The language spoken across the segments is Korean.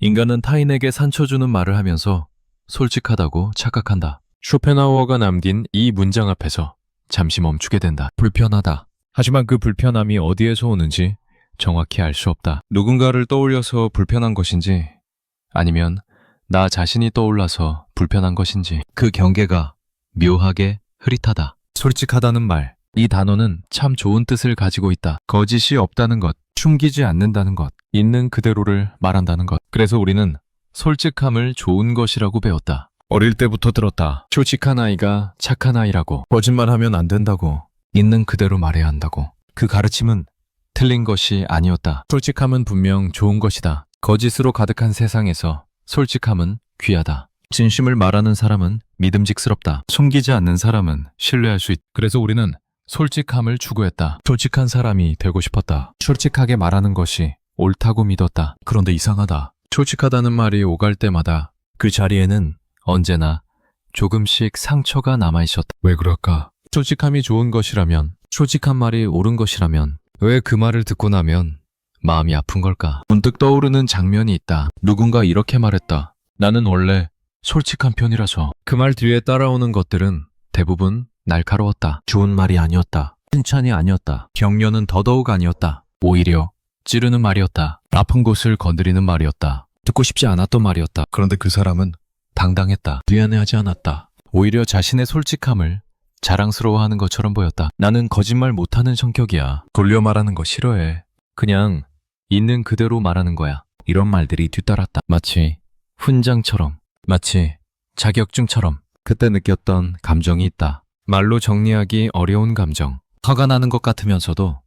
인간은 타인에게 상처 주는 말을 하면서 솔직하다고 착각한다. 쇼펜하우어가 남긴 이 문장 앞에서 잠시 멈추게 된다. 불편하다. 하지만 그 불편함이 어디에서 오는지 정확히 알 수 없다. 누군가를 떠올려서 불편한 것인지 아니면 나 자신이 떠올라서 불편한 것인지 그 경계가 묘하게 흐릿하다. 솔직하다는 말, 이 단어는 참 좋은 뜻을 가지고 있다. 거짓이 없다는 것, 숨기지 않는다는 것, 있는 그대로를 말한다는 것. 그래서 우리는 솔직함을 좋은 것이라고 배웠다. 어릴 때부터 들었다. 솔직한 아이가 착한 아이라고, 거짓말하면 안 된다고, 있는 그대로 말해야 한다고. 그 가르침은 틀린 것이 아니었다. 솔직함은 분명 좋은 것이다. 거짓으로 가득한 세상에서 솔직함은 귀하다. 진심을 말하는 사람은 믿음직스럽다. 숨기지 않는 사람은 신뢰할 수 있다. 그래서 우리는 솔직함을 추구했다. 솔직한 사람이 되고 싶었다. 솔직하게 말하는 것이 옳다고 믿었다. 그런데 이상하다. 솔직하다는 말이 오갈 때마다 그 자리에는 언제나 조금씩 상처가 남아있었다. 왜 그럴까? 솔직함이 좋은 것이라면, 솔직한 말이 옳은 것이라면 왜 그 말을 듣고 나면 마음이 아픈 걸까? 문득 떠오르는 장면이 있다. 누군가 이렇게 말했다. 나는 원래 솔직한 편이라서. 그 말 뒤에 따라오는 것들은 대부분 날카로웠다. 좋은 말이 아니었다. 칭찬이 아니었다. 격려는 더더욱 아니었다. 오히려 찌르는 말이었다. 아픈 곳을 건드리는 말이었다. 듣고 싶지 않았던 말이었다. 그런데 그 사람은 당당했다. 미안해하지 않았다. 오히려 자신의 솔직함을 자랑스러워하는 것처럼 보였다. 나는 거짓말 못하는 성격이야. 돌려 말하는 거 싫어해. 그냥 있는 그대로 말하는 거야. 이런 말들이 뒤따랐다. 마치 훈장처럼, 마치 자격증처럼. 그때 느꼈던 감정이 있다. 말로 정리하기 어려운 감정. 화가 나는 것 같으면서도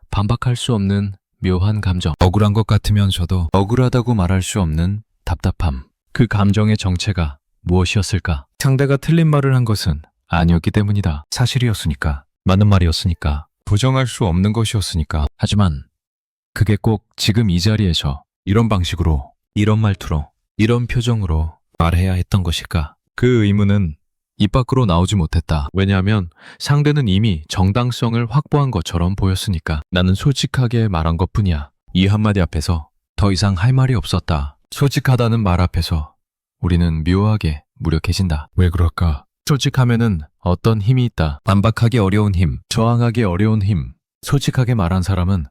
반박할 수 없는 묘한 감정. 억울한 것 같으면서도 억울하다고 말할 수 없는 답답함. 그 감정의 정체가 무엇이었을까? 상대가 틀린 말을 한 것은 아니었기 때문이다. 사실이었으니까, 맞는 말이었으니까, 부정할 수 없는 것이었으니까. 하지만 그게 꼭 지금 이 자리에서 이런 방식으로, 이런 말투로, 이런 표정으로 말해야 했던 것일까? 그 의문은 입 밖으로 나오지 못했다. 왜냐하면 상대는 이미 정당성을 확보한 것처럼 보였으니까. 나는 솔직하게 말한 것뿐이야. 이 한마디 앞에서 더 이상 할 말이 없었다. 솔직하다는 말 앞에서 우리는 묘하게 무력해진다. 왜 그럴까? 솔직하면은 어떤 힘이 있다. 반박하기 어려운 힘, 저항하기 어려운 힘. 솔직하게 말한 사람은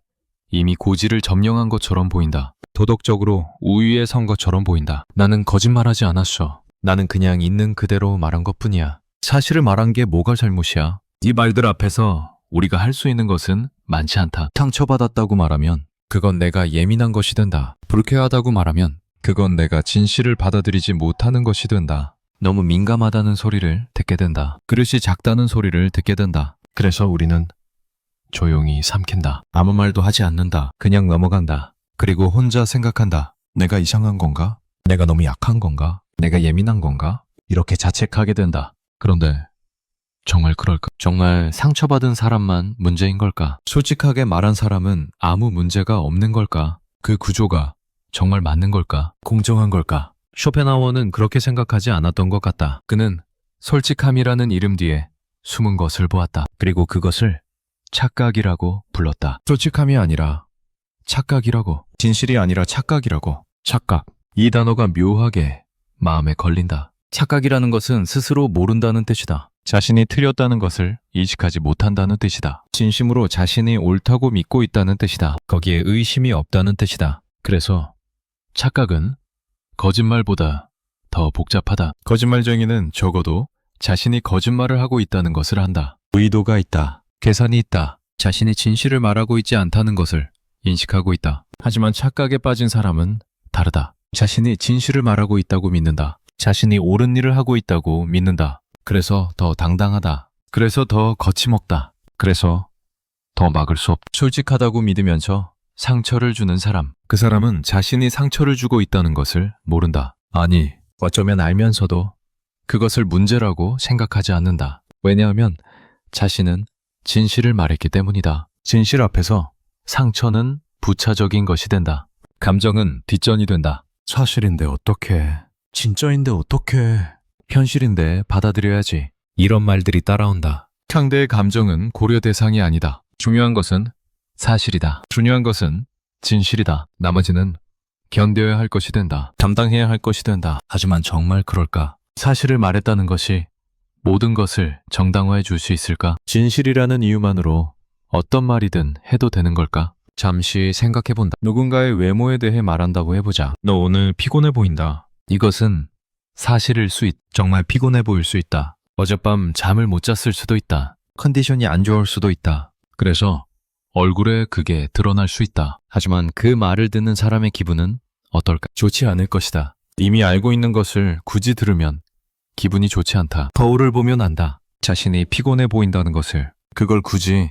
이미 고지를 점령한 것처럼 보인다. 도덕적으로 우위에 선 것처럼 보인다. 나는 거짓말하지 않았어. 나는 그냥 있는 그대로 말한 것뿐이야. 사실을 말한 게 뭐가 잘못이야? 이 말들 앞에서 우리가 할 수 있는 것은 많지 않다. 상처받았다고 말하면 그건 내가 예민한 것이 된다. 불쾌하다고 말하면 그건 내가 진실을 받아들이지 못하는 것이 된다. 너무 민감하다는 소리를 듣게 된다. 그릇이 작다는 소리를 듣게 된다. 그래서 우리는 조용히 삼킨다. 아무 말도 하지 않는다. 그냥 넘어간다. 그리고 혼자 생각한다. 내가 이상한 건가? 내가 너무 약한 건가? 내가 예민한 건가? 이렇게 자책하게 된다. 그런데 정말 그럴까? 정말 상처받은 사람만 문제인 걸까? 솔직하게 말한 사람은 아무 문제가 없는 걸까? 그 구조가 정말 맞는 걸까? 공정한 걸까? 쇼펜하우어는 그렇게 생각하지 않았던 것 같다. 그는 솔직함이라는 이름 뒤에 숨은 것을 보았다. 그리고 그것을 착각이라고 불렀다. 솔직함이 아니라 착각이라고. 진실이 아니라 착각이라고. 착각. 이 단어가 묘하게 마음에 걸린다. 착각이라는 것은 스스로 모른다는 뜻이다. 자신이 틀렸다는 것을 인식하지 못한다는 뜻이다. 진심으로 자신이 옳다고 믿고 있다는 뜻이다. 거기에 의심이 없다는 뜻이다. 그래서 착각은 거짓말보다 더 복잡하다. 거짓말쟁이는 적어도 자신이 거짓말을 하고 있다는 것을 안다. 의도가 있다. 계산이 있다. 자신이 진실을 말하고 있지 않다는 것을 인식하고 있다. 하지만 착각에 빠진 사람은 다르다. 자신이 진실을 말하고 있다고 믿는다. 자신이 옳은 일을 하고 있다고 믿는다. 그래서 더 당당하다. 그래서 더 거침없다. 그래서 더 막을 수 없다. 솔직하다고 믿으면서 상처를 주는 사람. 그 사람은 자신이 상처를 주고 있다는 것을 모른다. 아니, 어쩌면 알면서도 그것을 문제라고 생각하지 않는다. 왜냐하면 자신은 진실을 말했기 때문이다. 진실 앞에서 상처는 부차적인 것이 된다. 감정은 뒷전이 된다. 사실인데 어떡해. 진짜인데 어떡해. 현실인데 받아들여야지. 이런 말들이 따라온다. 상대의 감정은 고려 대상이 아니다. 중요한 것은 사실이다. 중요한 것은 진실이다. 나머지는 견뎌야 할 것이 된다. 감당해야 할 것이 된다. 하지만 정말 그럴까? 사실을 말했다는 것이 모든 것을 정당화해 줄 수 있을까? 진실이라는 이유만으로 어떤 말이든 해도 되는 걸까? 잠시 생각해 본다. 누군가의 외모에 대해 말한다고 해보자. 너 오늘 피곤해 보인다. 이것은 사실일 수 정말 피곤해 보일 수 있다. 어젯밤 잠을 못 잤을 수도 있다. 컨디션이 안 좋을 수도 있다. 그래서 얼굴에 그게 드러날 수 있다. 하지만 그 말을 듣는 사람의 기분은 어떨까? 좋지 않을 것이다. 이미 알고 있는 것을 굳이 들으면 기분이 좋지 않다. 거울을 보면 안다. 자신이 피곤해 보인다는 것을. 그걸 굳이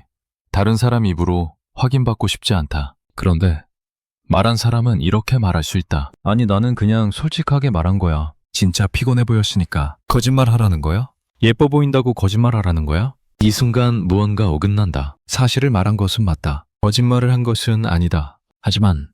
다른 사람 입으로 확인받고 싶지 않다. 그런데 말한 사람은 이렇게 말할 수 있다. 아니, 나는 그냥 솔직하게 말한 거야. 진짜 피곤해 보였으니까. 거짓말 하라는 거야? 예뻐 보인다고 거짓말 하라는 거야? 이 순간 무언가 어긋난다. 사실을 말한 것은 맞다. 거짓말을 한 것은 아니다. 하지만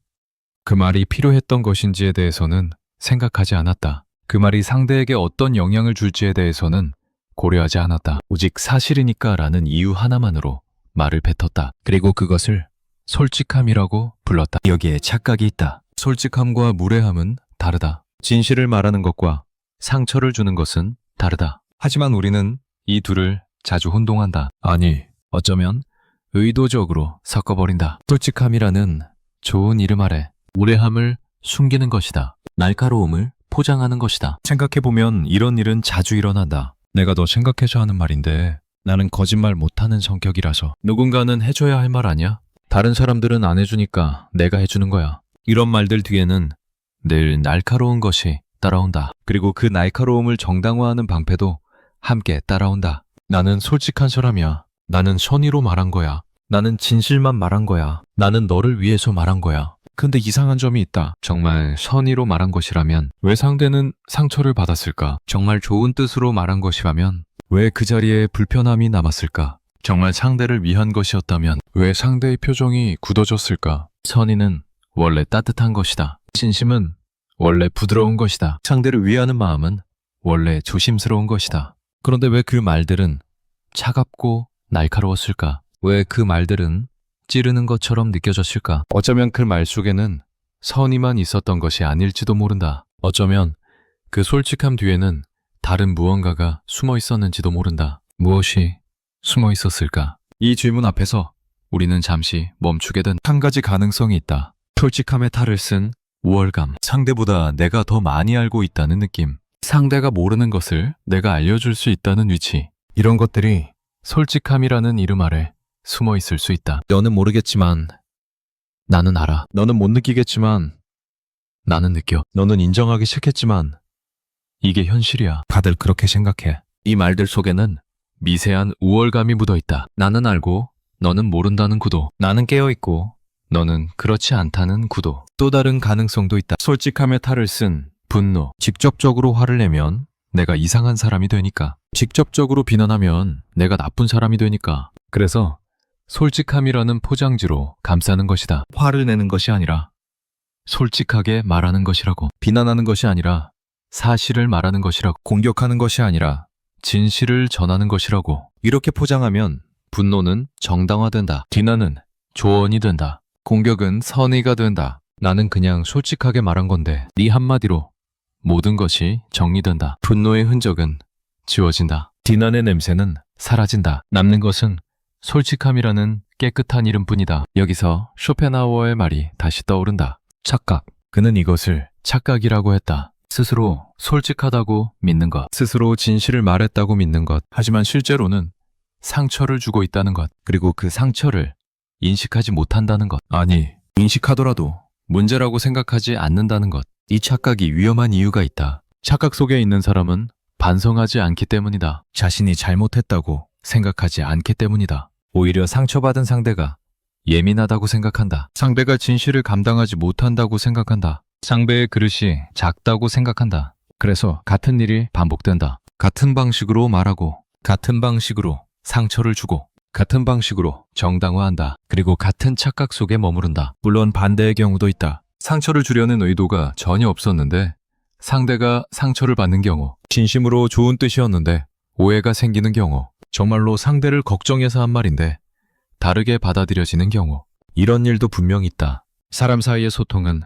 그 말이 필요했던 것인지에 대해서는 생각하지 않았다. 그 말이 상대에게 어떤 영향을 줄지에 대해서는 고려하지 않았다. 오직 사실이니까 라는 이유 하나만으로 말을 뱉었다. 그리고 그것을 솔직함이라고 불렀다. 여기에 착각이 있다. 솔직함과 무례함은 다르다. 진실을 말하는 것과 상처를 주는 것은 다르다. 하지만 우리는 이 둘을 자주 혼동한다. 아니, 어쩌면 의도적으로 섞어버린다. 솔직함이라는 좋은 이름 아래 무례함을 숨기는 것이다. 날카로움을 포장하는 것이다. 생각해보면 이런 일은 자주 일어난다. 내가 너 생각해서 하는 말인데 나는 거짓말 못하는 성격이라서. 누군가는 해줘야 할 말 아니야? 다른 사람들은 안 해주니까 내가 해주는 거야. 이런 말들 뒤에는 늘 날카로운 것이 따라온다. 그리고 그 날카로움을 정당화하는 방패도 함께 따라온다. 나는 솔직한 사람이야. 나는 선의로 말한 거야. 나는 진실만 말한 거야. 나는 너를 위해서 말한 거야. 근데 이상한 점이 있다. 정말 선의로 말한 것이라면 왜 상대는 상처를 받았을까? 정말 좋은 뜻으로 말한 것이라면 왜 그 자리에 불편함이 남았을까? 정말 상대를 위한 것이었다면 왜 상대의 표정이 굳어졌을까? 선의는 원래 따뜻한 것이다. 진심은 원래 부드러운 것이다. 상대를 위하는 마음은 원래 조심스러운 것이다. 그런데 왜 그 말들은 차갑고 날카로웠을까? 왜 그 말들은 찌르는 것처럼 느껴졌을까? 어쩌면 그 말 속에는 선의만 있었던 것이 아닐지도 모른다. 어쩌면 그 솔직함 뒤에는 다른 무언가가 숨어 있었는지도 모른다. 무엇이 숨어 있었을까? 이 질문 앞에서 우리는 잠시 멈추게 된 한 가지 가능성이 있다. 솔직함의 탈을 쓴 우월감. 상대보다 내가 더 많이 알고 있다는 느낌. 상대가 모르는 것을 내가 알려줄 수 있다는 위치. 이런 것들이 솔직함이라는 이름 아래 숨어 있을 수 있다. 너는 모르겠지만 나는 알아. 너는 못 느끼겠지만 나는 느껴. 너는 인정하기 싫겠지만 이게 현실이야. 다들 그렇게 생각해. 이 말들 속에는 미세한 우월감이 묻어 있다. 나는 알고 너는 모른다는 구도. 나는 깨어있고 너는 그렇지 않다는 구도. 또 다른 가능성도 있다. 솔직함의 탈을 쓴 분노. 직접적으로 화를 내면 내가 이상한 사람이 되니까. 직접적으로 비난하면 내가 나쁜 사람이 되니까. 그래서 솔직함이라는 포장지로 감싸는 것이다. 화를 내는 것이 아니라 솔직하게 말하는 것이라고. 비난하는 것이 아니라 사실을 말하는 것이라고. 공격하는 것이 아니라 진실을 전하는 것이라고. 이렇게 포장하면 분노는 정당화된다. 비난은 조언이 된다. 공격은 선의가 된다. 나는 그냥 솔직하게 말한 건데 네 한마디로 모든 것이 정리된다. 분노의 흔적은 지워진다. 비난의 냄새는 사라진다. 남는 것은 솔직함이라는 깨끗한 이름뿐이다. 여기서 쇼펜하우어의 말이 다시 떠오른다. 착각. 그는 이것을 착각이라고 했다. 스스로 솔직하다고 믿는 것. 스스로 진실을 말했다고 믿는 것. 하지만 실제로는 상처를 주고 있다는 것. 그리고 그 상처를 인식하지 못한다는 것. 아니, 인식하더라도 문제라고 생각하지 않는다는 것. 이 착각이 위험한 이유가 있다. 착각 속에 있는 사람은 반성하지 않기 때문이다. 자신이 잘못했다고 생각하지 않기 때문이다. 오히려 상처받은 상대가 예민하다고 생각한다. 상대가 진실을 감당하지 못한다고 생각한다. 상대의 그릇이 작다고 생각한다. 그래서 같은 일이 반복된다. 같은 방식으로 말하고, 같은 방식으로 상처를 주고, 같은 방식으로 정당화한다. 그리고 같은 착각 속에 머무른다. 물론 반대의 경우도 있다. 상처를 주려는 의도가 전혀 없었는데 상대가 상처를 받는 경우, 진심으로 좋은 뜻이었는데 오해가 생기는 경우, 정말로 상대를 걱정해서 한 말인데 다르게 받아들여지는 경우, 이런 일도 분명 있다. 사람 사이의 소통은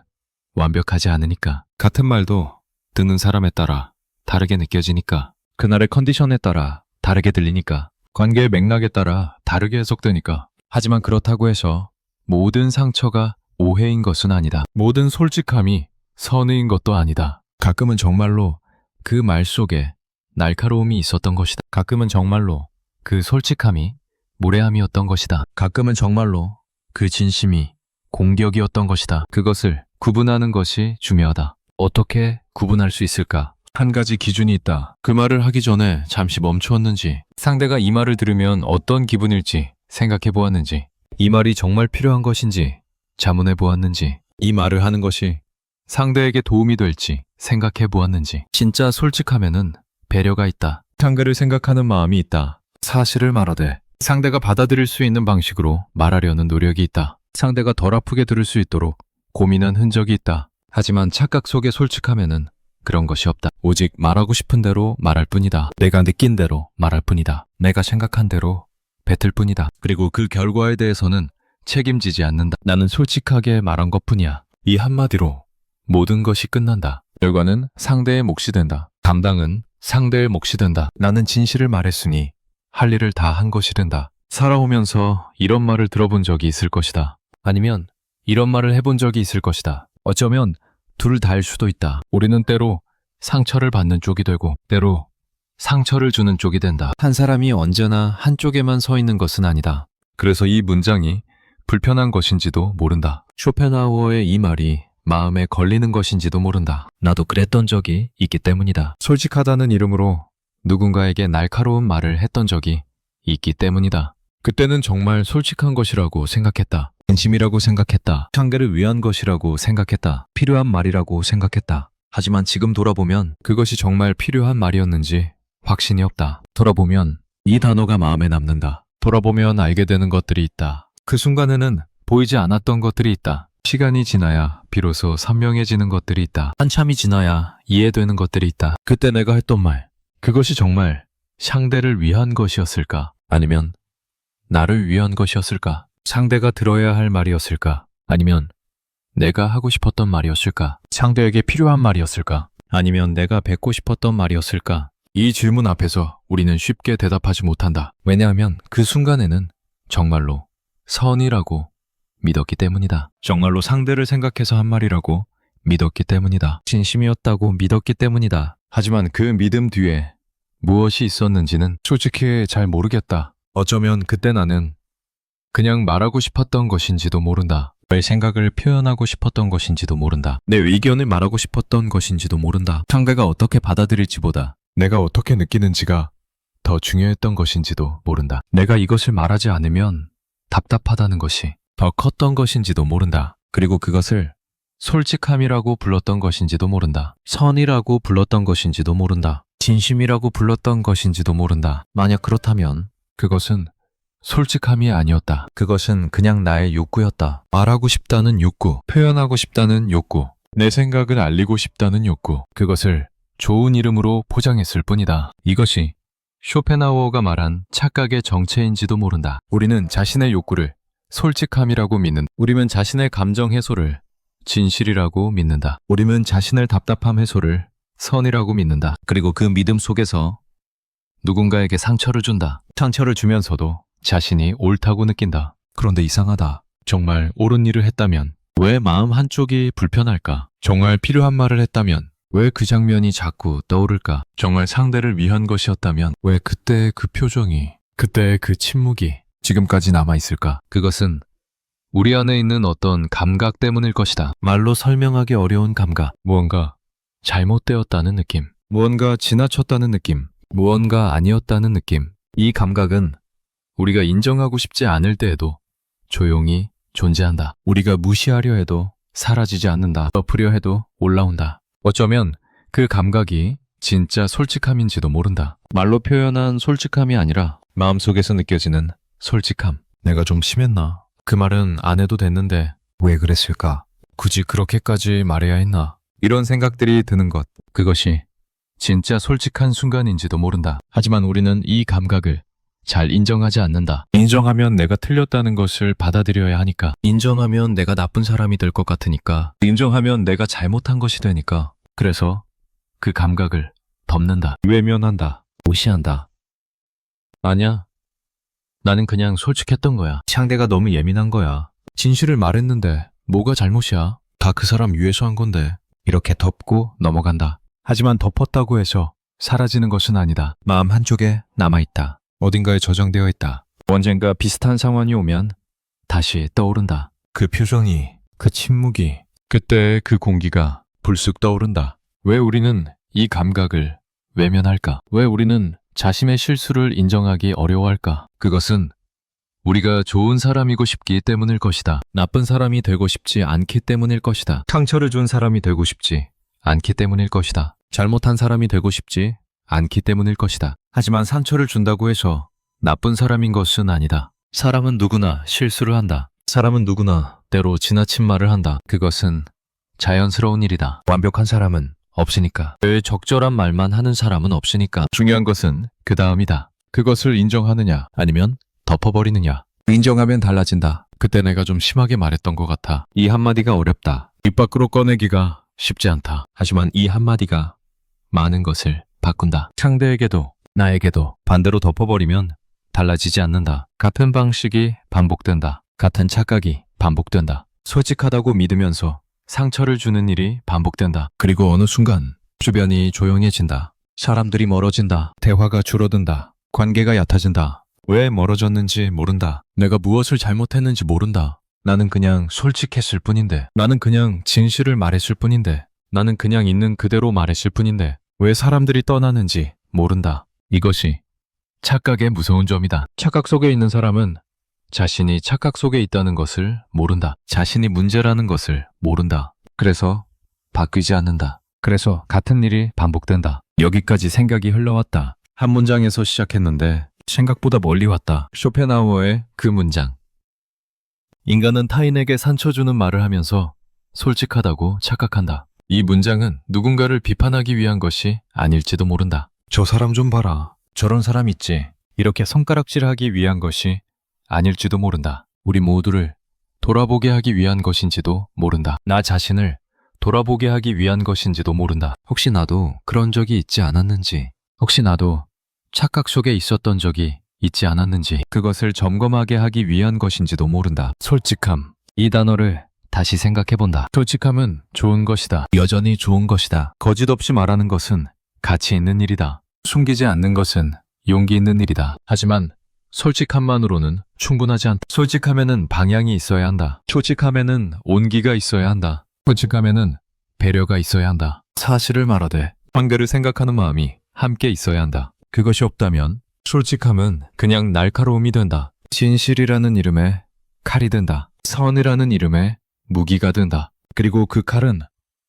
완벽하지 않으니까. 같은 말도 듣는 사람에 따라 다르게 느껴지니까. 그날의 컨디션에 따라 다르게 들리니까. 관계의 맥락에 따라 다르게 해석되니까. 하지만 그렇다고 해서 모든 상처가 오해인 것은 아니다. 모든 솔직함이 선의인 것도 아니다. 가끔은 정말로 그 말 속에 날카로움이 있었던 것이다. 가끔은 정말로 그 솔직함이 무례함이었던 것이다. 가끔은 정말로 그 진심이 공격이었던 것이다. 그것을 구분하는 것이 중요하다. 어떻게 구분할 수 있을까? 한 가지 기준이 있다. 그 말을 하기 전에 잠시 멈추었는지, 상대가 이 말을 들으면 어떤 기분일지 생각해 보았는지, 이 말이 정말 필요한 것인지 자문해 보았는지, 이 말을 하는 것이 상대에게 도움이 될지 생각해 보았는지. 진짜 솔직하면은 배려가 있다. 상대를 생각하는 마음이 있다. 사실을 말하되 상대가 받아들일 수 있는 방식으로 말하려는 노력이 있다. 상대가 덜 아프게 들을 수 있도록 고민한 흔적이 있다. 하지만 착각 속에 솔직하면은 그런 것이 없다. 오직 말하고 싶은 대로 말할 뿐이다. 내가 느낀 대로 말할 뿐이다. 내가 생각한 대로 뱉을 뿐이다. 그리고 그 결과에 대해서는 책임지지 않는다. 나는 솔직하게 말한 것뿐이야. 이 한마디로 모든 것이 끝난다. 결과는 상대의 몫이 된다. 감당은 상대의 몫이 된다. 나는 진실을 말했으니 할 일을 다 한 것이 된다. 살아오면서 이런 말을 들어본 적이 있을 것이다. 아니면 이런 말을 해본 적이 있을 것이다. 어쩌면 둘 다일 수도 있다. 우리는 때로 상처를 받는 쪽이 되고 때로 상처를 주는 쪽이 된다. 한 사람이 언제나 한쪽에만 서 있는 것은 아니다. 그래서 이 문장이 불편한 것인지도 모른다. 쇼펜하우어의 이 말이 마음에 걸리는 것인지도 모른다. 나도 그랬던 적이 있기 때문이다. 솔직하다는 이름으로 누군가에게 날카로운 말을 했던 적이 있기 때문이다. 그때는 정말 솔직한 것이라고 생각했다. 진심이라고 생각했다. 상대를 위한 것이라고 생각했다. 필요한 말이라고 생각했다. 하지만 지금 돌아보면 그것이 정말 필요한 말이었는지 확신이 없다. 돌아보면 이 단어가 마음에 남는다. 돌아보면 알게 되는 것들이 있다. 그 순간에는 보이지 않았던 것들이 있다. 시간이 지나야 비로소 선명해지는 것들이 있다. 한참이 지나야 이해되는 것들이 있다. 그때 내가 했던 말, 그것이 정말 상대를 위한 것이었을까? 아니면 나를 위한 것이었을까? 상대가 들어야 할 말이었을까? 아니면 내가 하고 싶었던 말이었을까? 상대에게 필요한 말이었을까? 아니면 내가 뱉고 싶었던 말이었을까? 이 질문 앞에서 우리는 쉽게 대답하지 못한다. 왜냐하면 그 순간에는 정말로 선이라고 믿었기 때문이다. 정말로 상대를 생각해서 한 말이라고 믿었기 때문이다. 진심이었다고 믿었기 때문이다. 하지만 그 믿음 뒤에 무엇이 있었는지는 솔직히 잘 모르겠다. 어쩌면 그때 나는 그냥 말하고 싶었던 것인지도 모른다. 내 생각을 표현하고 싶었던 것인지도 모른다. 내 의견을 말하고 싶었던 것인지도 모른다. 상대가 어떻게 받아들일지보다 내가 어떻게 느끼는지가 더 중요했던 것인지도 모른다. 내가 이것을 말하지 않으면 답답하다는 것이 더 컸던 것인지도 모른다. 그리고 그것을 솔직함이라고 불렀던 것인지도 모른다. 선이라고 불렀던 것인지도 모른다. 진심이라고 불렀던 것인지도 모른다. 만약 그렇다면 그것은 솔직함이 아니었다. 그것은 그냥 나의 욕구였다. 말하고 싶다는 욕구, 표현하고 싶다는 욕구, 내 생각을 알리고 싶다는 욕구. 그것을 좋은 이름으로 포장했을 뿐이다. 이것이 쇼펜하우어가 말한 착각의 정체인지도 모른다. 우리는 자신의 욕구를 솔직함이라고 믿는다. 우리는 자신의 감정 해소를 진실이라고 믿는다. 우리는 자신의 답답함 해소를 선이라고 믿는다. 그리고 그 믿음 속에서 누군가에게 상처를 준다. 상처를 주면서도 자신이 옳다고 느낀다. 그런데 이상하다. 정말 옳은 일을 했다면 왜 마음 한쪽이 불편할까? 정말 필요한 말을 했다면 왜 그 장면이 자꾸 떠오를까? 정말 상대를 위한 것이었다면 왜 그때의 그 표정이, 그때의 그 침묵이 지금까지 남아있을까? 그것은 우리 안에 있는 어떤 감각 때문일 것이다. 말로 설명하기 어려운 감각. 무언가 잘못되었다는 느낌. 무언가 지나쳤다는 느낌. 무언가 아니었다는 느낌. 이 감각은 우리가 인정하고 싶지 않을 때에도 조용히 존재한다. 우리가 무시하려 해도 사라지지 않는다. 덮으려 해도 올라온다. 어쩌면 그 감각이 진짜 솔직함인지도 모른다. 말로 표현한 솔직함이 아니라 마음속에서 느껴지는 솔직함. 내가 좀 심했나? 그 말은 안 해도 됐는데 왜 그랬을까? 굳이 그렇게까지 말해야 했나? 이런 생각들이 드는 것. 그것이 진짜 솔직한 순간인지도 모른다. 하지만 우리는 이 감각을 잘 인정하지 않는다. 인정하면 내가 틀렸다는 것을 받아들여야 하니까. 인정하면 내가 나쁜 사람이 될 것 같으니까. 인정하면 내가 잘못한 것이 되니까. 그래서 그 감각을 덮는다. 외면한다. 무시한다. 아니야. 나는 그냥 솔직했던 거야. 상대가 너무 예민한 거야. 진실을 말했는데 뭐가 잘못이야? 다 그 사람 위해서 한 건데. 이렇게 덮고 넘어간다. 하지만 덮었다고 해서 사라지는 것은 아니다. 마음 한쪽에 남아있다. 어딘가에 저장되어 있다. 언젠가 비슷한 상황이 오면 다시 떠오른다. 그 표정이, 그 침묵이, 그때 그 공기가 불쑥 떠오른다. 왜 우리는 이 감각을 외면할까? 왜 우리는 자신의 실수를 인정하기 어려워할까? 그것은 우리가 좋은 사람이고 싶기 때문일 것이다. 나쁜 사람이 되고 싶지 않기 때문일 것이다. 상처를 준 사람이 되고 싶지 않기 때문일 것이다. 잘못한 사람이 되고 싶지 않기 때문일 것이다. 하지만 상처를 준다고 해서 나쁜 사람인 것은 아니다. 사람은 누구나 실수를 한다. 사람은 누구나 때로 지나친 말을 한다. 그것은 자연스러운 일이다. 완벽한 사람은 없으니까. 늘 적절한 말만 하는 사람은 없으니까. 중요한 것은 그 다음이다. 그것을 인정하느냐 아니면 덮어버리느냐. 인정하면 달라진다. 그때 내가 좀 심하게 말했던 것 같아. 이 한마디가 어렵다. 입 밖으로 꺼내기가 쉽지 않다. 하지만 이 한마디가 많은 것을 바꾼다. 상대에게도 나에게도. 반대로 덮어버리면 달라지지 않는다. 같은 방식이 반복된다. 같은 착각이 반복된다. 솔직하다고 믿으면서 상처를 주는 일이 반복된다. 그리고 어느 순간 주변이 조용해진다. 사람들이 멀어진다. 대화가 줄어든다. 관계가 얕아진다. 왜 멀어졌는지 모른다. 내가 무엇을 잘못했는지 모른다. 나는 그냥 솔직했을 뿐인데. 나는 그냥 진실을 말했을 뿐인데. 나는 그냥 있는 그대로 말했을 뿐인데. 왜 사람들이 떠나는지 모른다. 이것이 착각의 무서운 점이다. 착각 속에 있는 사람은 자신이 착각 속에 있다는 것을 모른다. 자신이 문제라는 것을 모른다. 그래서 바뀌지 않는다. 그래서 같은 일이 반복된다. 여기까지 생각이 흘러왔다. 한 문장에서 시작했는데 생각보다 멀리 왔다. 쇼펜하우어의 그 문장. 인간은 타인에게 상처 주는 말을 하면서 솔직하다고 착각한다. 이 문장은 누군가를 비판하기 위한 것이 아닐지도 모른다. 저 사람 좀 봐라. 저런 사람 있지. 이렇게 손가락질하기 위한 것이 아닐지도 모른다. 우리 모두를 돌아보게 하기 위한 것인지도 모른다. 나 자신을 돌아보게 하기 위한 것인지도 모른다. 혹시 나도 그런 적이 있지 않았는지, 혹시 나도 착각 속에 있었던 적이 있지 않았는지, 그것을 점검하게 하기 위한 것인지도 모른다. 솔직함. 이 단어를 다시 생각해본다. 솔직함은 좋은 것이다. 여전히 좋은 것이다. 거짓 없이 말하는 것은 가치 있는 일이다. 숨기지 않는 것은 용기 있는 일이다. 하지만 솔직함만으로는 충분하지 않다. 솔직함에는 방향이 있어야 한다. 솔직함에는 온기가 있어야 한다. 솔직함에는 배려가 있어야 한다. 사실을 말하되 상대를 생각하는 마음이 함께 있어야 한다. 그것이 없다면 솔직함은 그냥 날카로움이 된다. 진실이라는 이름에 칼이 된다. 선이라는 이름에 무기가 된다. 그리고 그 칼은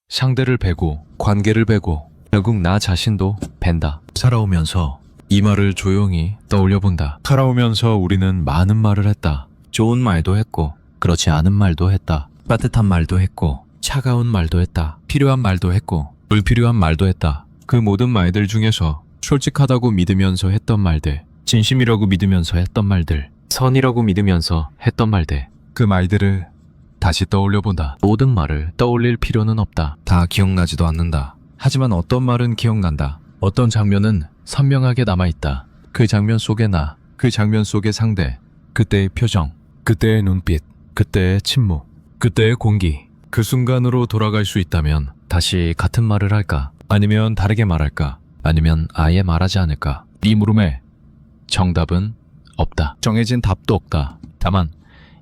상대를 베고 관계를 베고 결국 나 자신도 벤다. 살아오면서 이 말을 조용히 떠올려본다. 살아오면서 우리는 많은 말을 했다. 좋은 말도 했고 그렇지 않은 말도 했다. 따뜻한 말도 했고 차가운 말도 했다. 필요한 말도 했고 불필요한 말도 했다. 그 모든 말들 중에서 솔직하다고 믿으면서 했던 말들, 진심이라고 믿으면서 했던 말들, 선이라고 믿으면서 했던 말들, 그 말들을 다시 떠올려본다. 모든 말을 떠올릴 필요는 없다. 다 기억나지도 않는다. 하지만 어떤 말은 기억난다. 어떤 장면은 선명하게 남아있다. 그 장면 속의 나, 그 장면 속의 상대, 그때의 표정, 그때의 눈빛, 그때의 침묵, 그때의 공기. 그 순간으로 돌아갈 수 있다면 다시 같은 말을 할까? 아니면 다르게 말할까? 아니면 아예 말하지 않을까? 이 물음에 정답은 없다. 정해진 답도 없다. 다만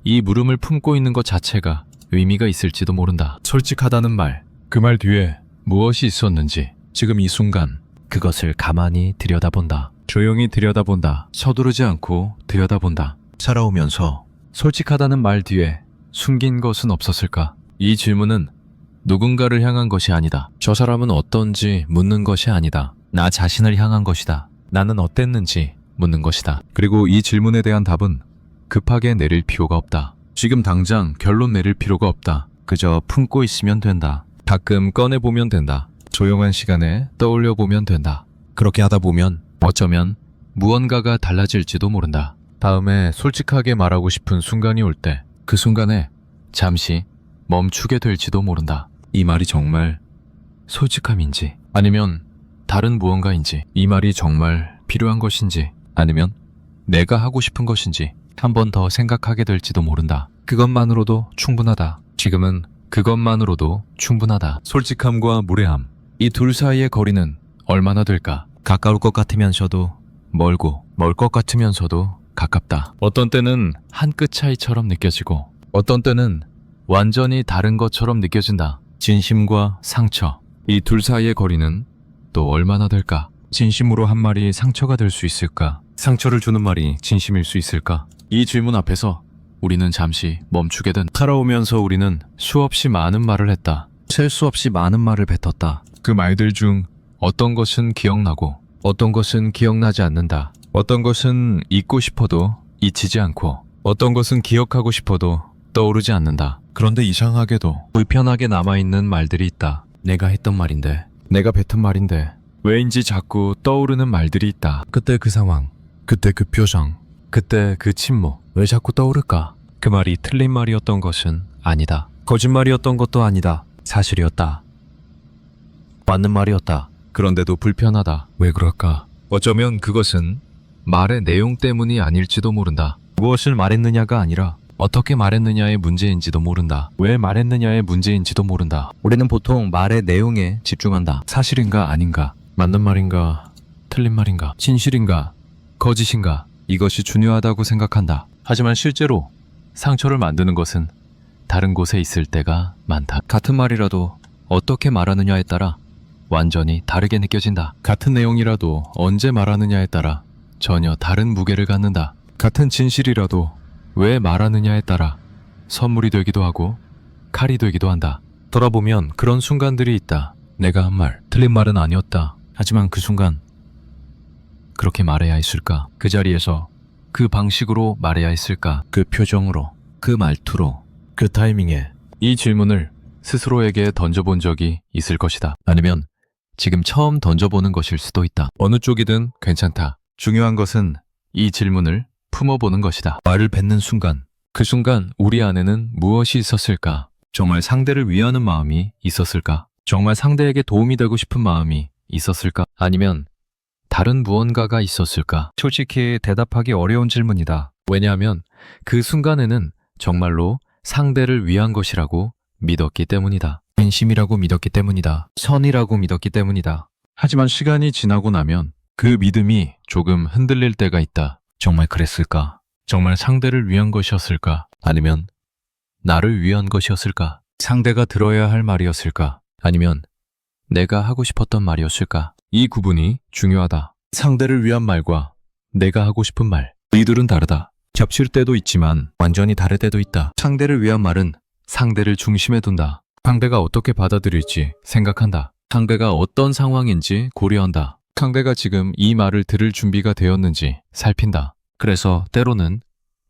이 물음을 품고 있는 것 자체가 의미가 있을지도 모른다. 솔직하다는 말, 그 말 뒤에 무엇이 있었는지 지금 이 순간 그것을 가만히 들여다본다. 조용히 들여다본다. 서두르지 않고 들여다본다. 살아오면서 솔직하다는 말 뒤에 숨긴 것은 없었을까? 이 질문은 누군가를 향한 것이 아니다. 저 사람은 어떤지 묻는 것이 아니다. 나 자신을 향한 것이다. 나는 어땠는지 묻는 것이다. 그리고 이 질문에 대한 답은 급하게 내릴 필요가 없다. 지금 당장 결론 내릴 필요가 없다. 그저 품고 있으면 된다. 가끔 꺼내보면 된다. 조용한 시간에 떠올려보면 된다. 그렇게 하다 보면 어쩌면 무언가가 달라질지도 모른다. 다음에 솔직하게 말하고 싶은 순간이 올 때 그 순간에 잠시 멈추게 될지도 모른다. 이 말이 정말 솔직함인지 아니면 다른 무언가인지, 이 말이 정말 필요한 것인지 아니면 내가 하고 싶은 것인지 한 번 더 생각하게 될지도 모른다. 그것만으로도 충분하다. 지금은 그것만으로도 충분하다. 솔직함과 무례함, 이 둘 사이의 거리는 얼마나 될까? 가까울 것 같으면서도 멀고, 멀 것 같으면서도 가깝다. 어떤 때는 한 끗 차이처럼 느껴지고 어떤 때는 완전히 다른 것처럼 느껴진다. 진심과 상처, 이 둘 사이의 거리는 또 얼마나 될까? 진심으로 한 말이 상처가 될 수 있을까? 상처를 주는 말이 진심일 수 있을까? 이 질문 앞에서 우리는 잠시 멈추게 된다. 살아오면서 우리는 수없이 많은 말을 했다. 셀 수 없이 많은 말을 뱉었다. 그 말들 중 어떤 것은 기억나고 어떤 것은 기억나지 않는다. 어떤 것은 잊고 싶어도 잊히지 않고 어떤 것은 기억하고 싶어도 떠오르지 않는다. 그런데 이상하게도 불편하게 남아있는 말들이 있다. 내가 했던 말인데, 내가 뱉은 말인데 왜인지 자꾸 떠오르는 말들이 있다. 그때 그 상황, 그때 그 표정, 그때 그 침묵, 왜 자꾸 떠오를까? 그 말이 틀린 말이었던 것은 아니다. 거짓말이었던 것도 아니다. 사실이었다. 맞는 말이었다. 그런데도 불편하다. 왜 그럴까? 어쩌면 그것은 말의 내용 때문이 아닐지도 모른다. 무엇을 말했느냐가 아니라 어떻게 말했느냐의 문제인지도 모른다. 왜 말했느냐의 문제인지도 모른다. 우리는 보통 말의 내용에 집중한다. 사실인가 아닌가? 맞는 말인가? 틀린 말인가? 진실인가? 거짓인가? 이것이 중요하다고 생각한다. 하지만 실제로 상처를 만드는 것은 다른 곳에 있을 때가 많다. 같은 말이라도 어떻게 말하느냐에 따라 완전히 다르게 느껴진다. 같은 내용이라도 언제 말하느냐에 따라 전혀 다른 무게를 갖는다. 같은 진실이라도 왜 말하느냐에 따라 선물이 되기도 하고 칼이 되기도 한다. 돌아보면 그런 순간들이 있다. 내가 한 말, 틀린 말은 아니었다. 하지만 그 순간 그렇게 말해야 했을까? 그 자리에서 그 방식으로 말해야 했을까? 그 표정으로, 그 말투로, 그 타이밍에. 이 질문을 스스로에게 던져본 적이 있을 것이다. 아니면 지금 처음 던져보는 것일 수도 있다. 어느 쪽이든 괜찮다. 중요한 것은 이 질문을 품어보는 것이다. 말을 뱉는 순간, 그 순간 우리 안에는 무엇이 있었을까? 정말 상대를 위하는 마음이 있었을까? 정말 상대에게 도움이 되고 싶은 마음이 있었을까? 아니면 다른 무언가가 있었을까? 솔직히 대답하기 어려운 질문이다. 왜냐하면 그 순간에는 정말로 상대를 위한 것이라고 믿었기 때문이다. 진심이라고 믿었기 때문이다. 선이라고 믿었기 때문이다. 하지만 시간이 지나고 나면 그 믿음이 조금 흔들릴 때가 있다. 정말 그랬을까? 정말 상대를 위한 것이었을까? 아니면 나를 위한 것이었을까? 상대가 들어야 할 말이었을까? 아니면 내가 하고 싶었던 말이었을까? 이 구분이 중요하다. 상대를 위한 말과 내가 하고 싶은 말, 이들은 다르다. 겹칠 때도 있지만 완전히 다를 때도 있다. 상대를 위한 말은 상대를 중심에 둔다. 상대가 어떻게 받아들일지 생각한다. 상대가 어떤 상황인지 고려한다. 상대가 지금 이 말을 들을 준비가 되었는지 살핀다. 그래서 때로는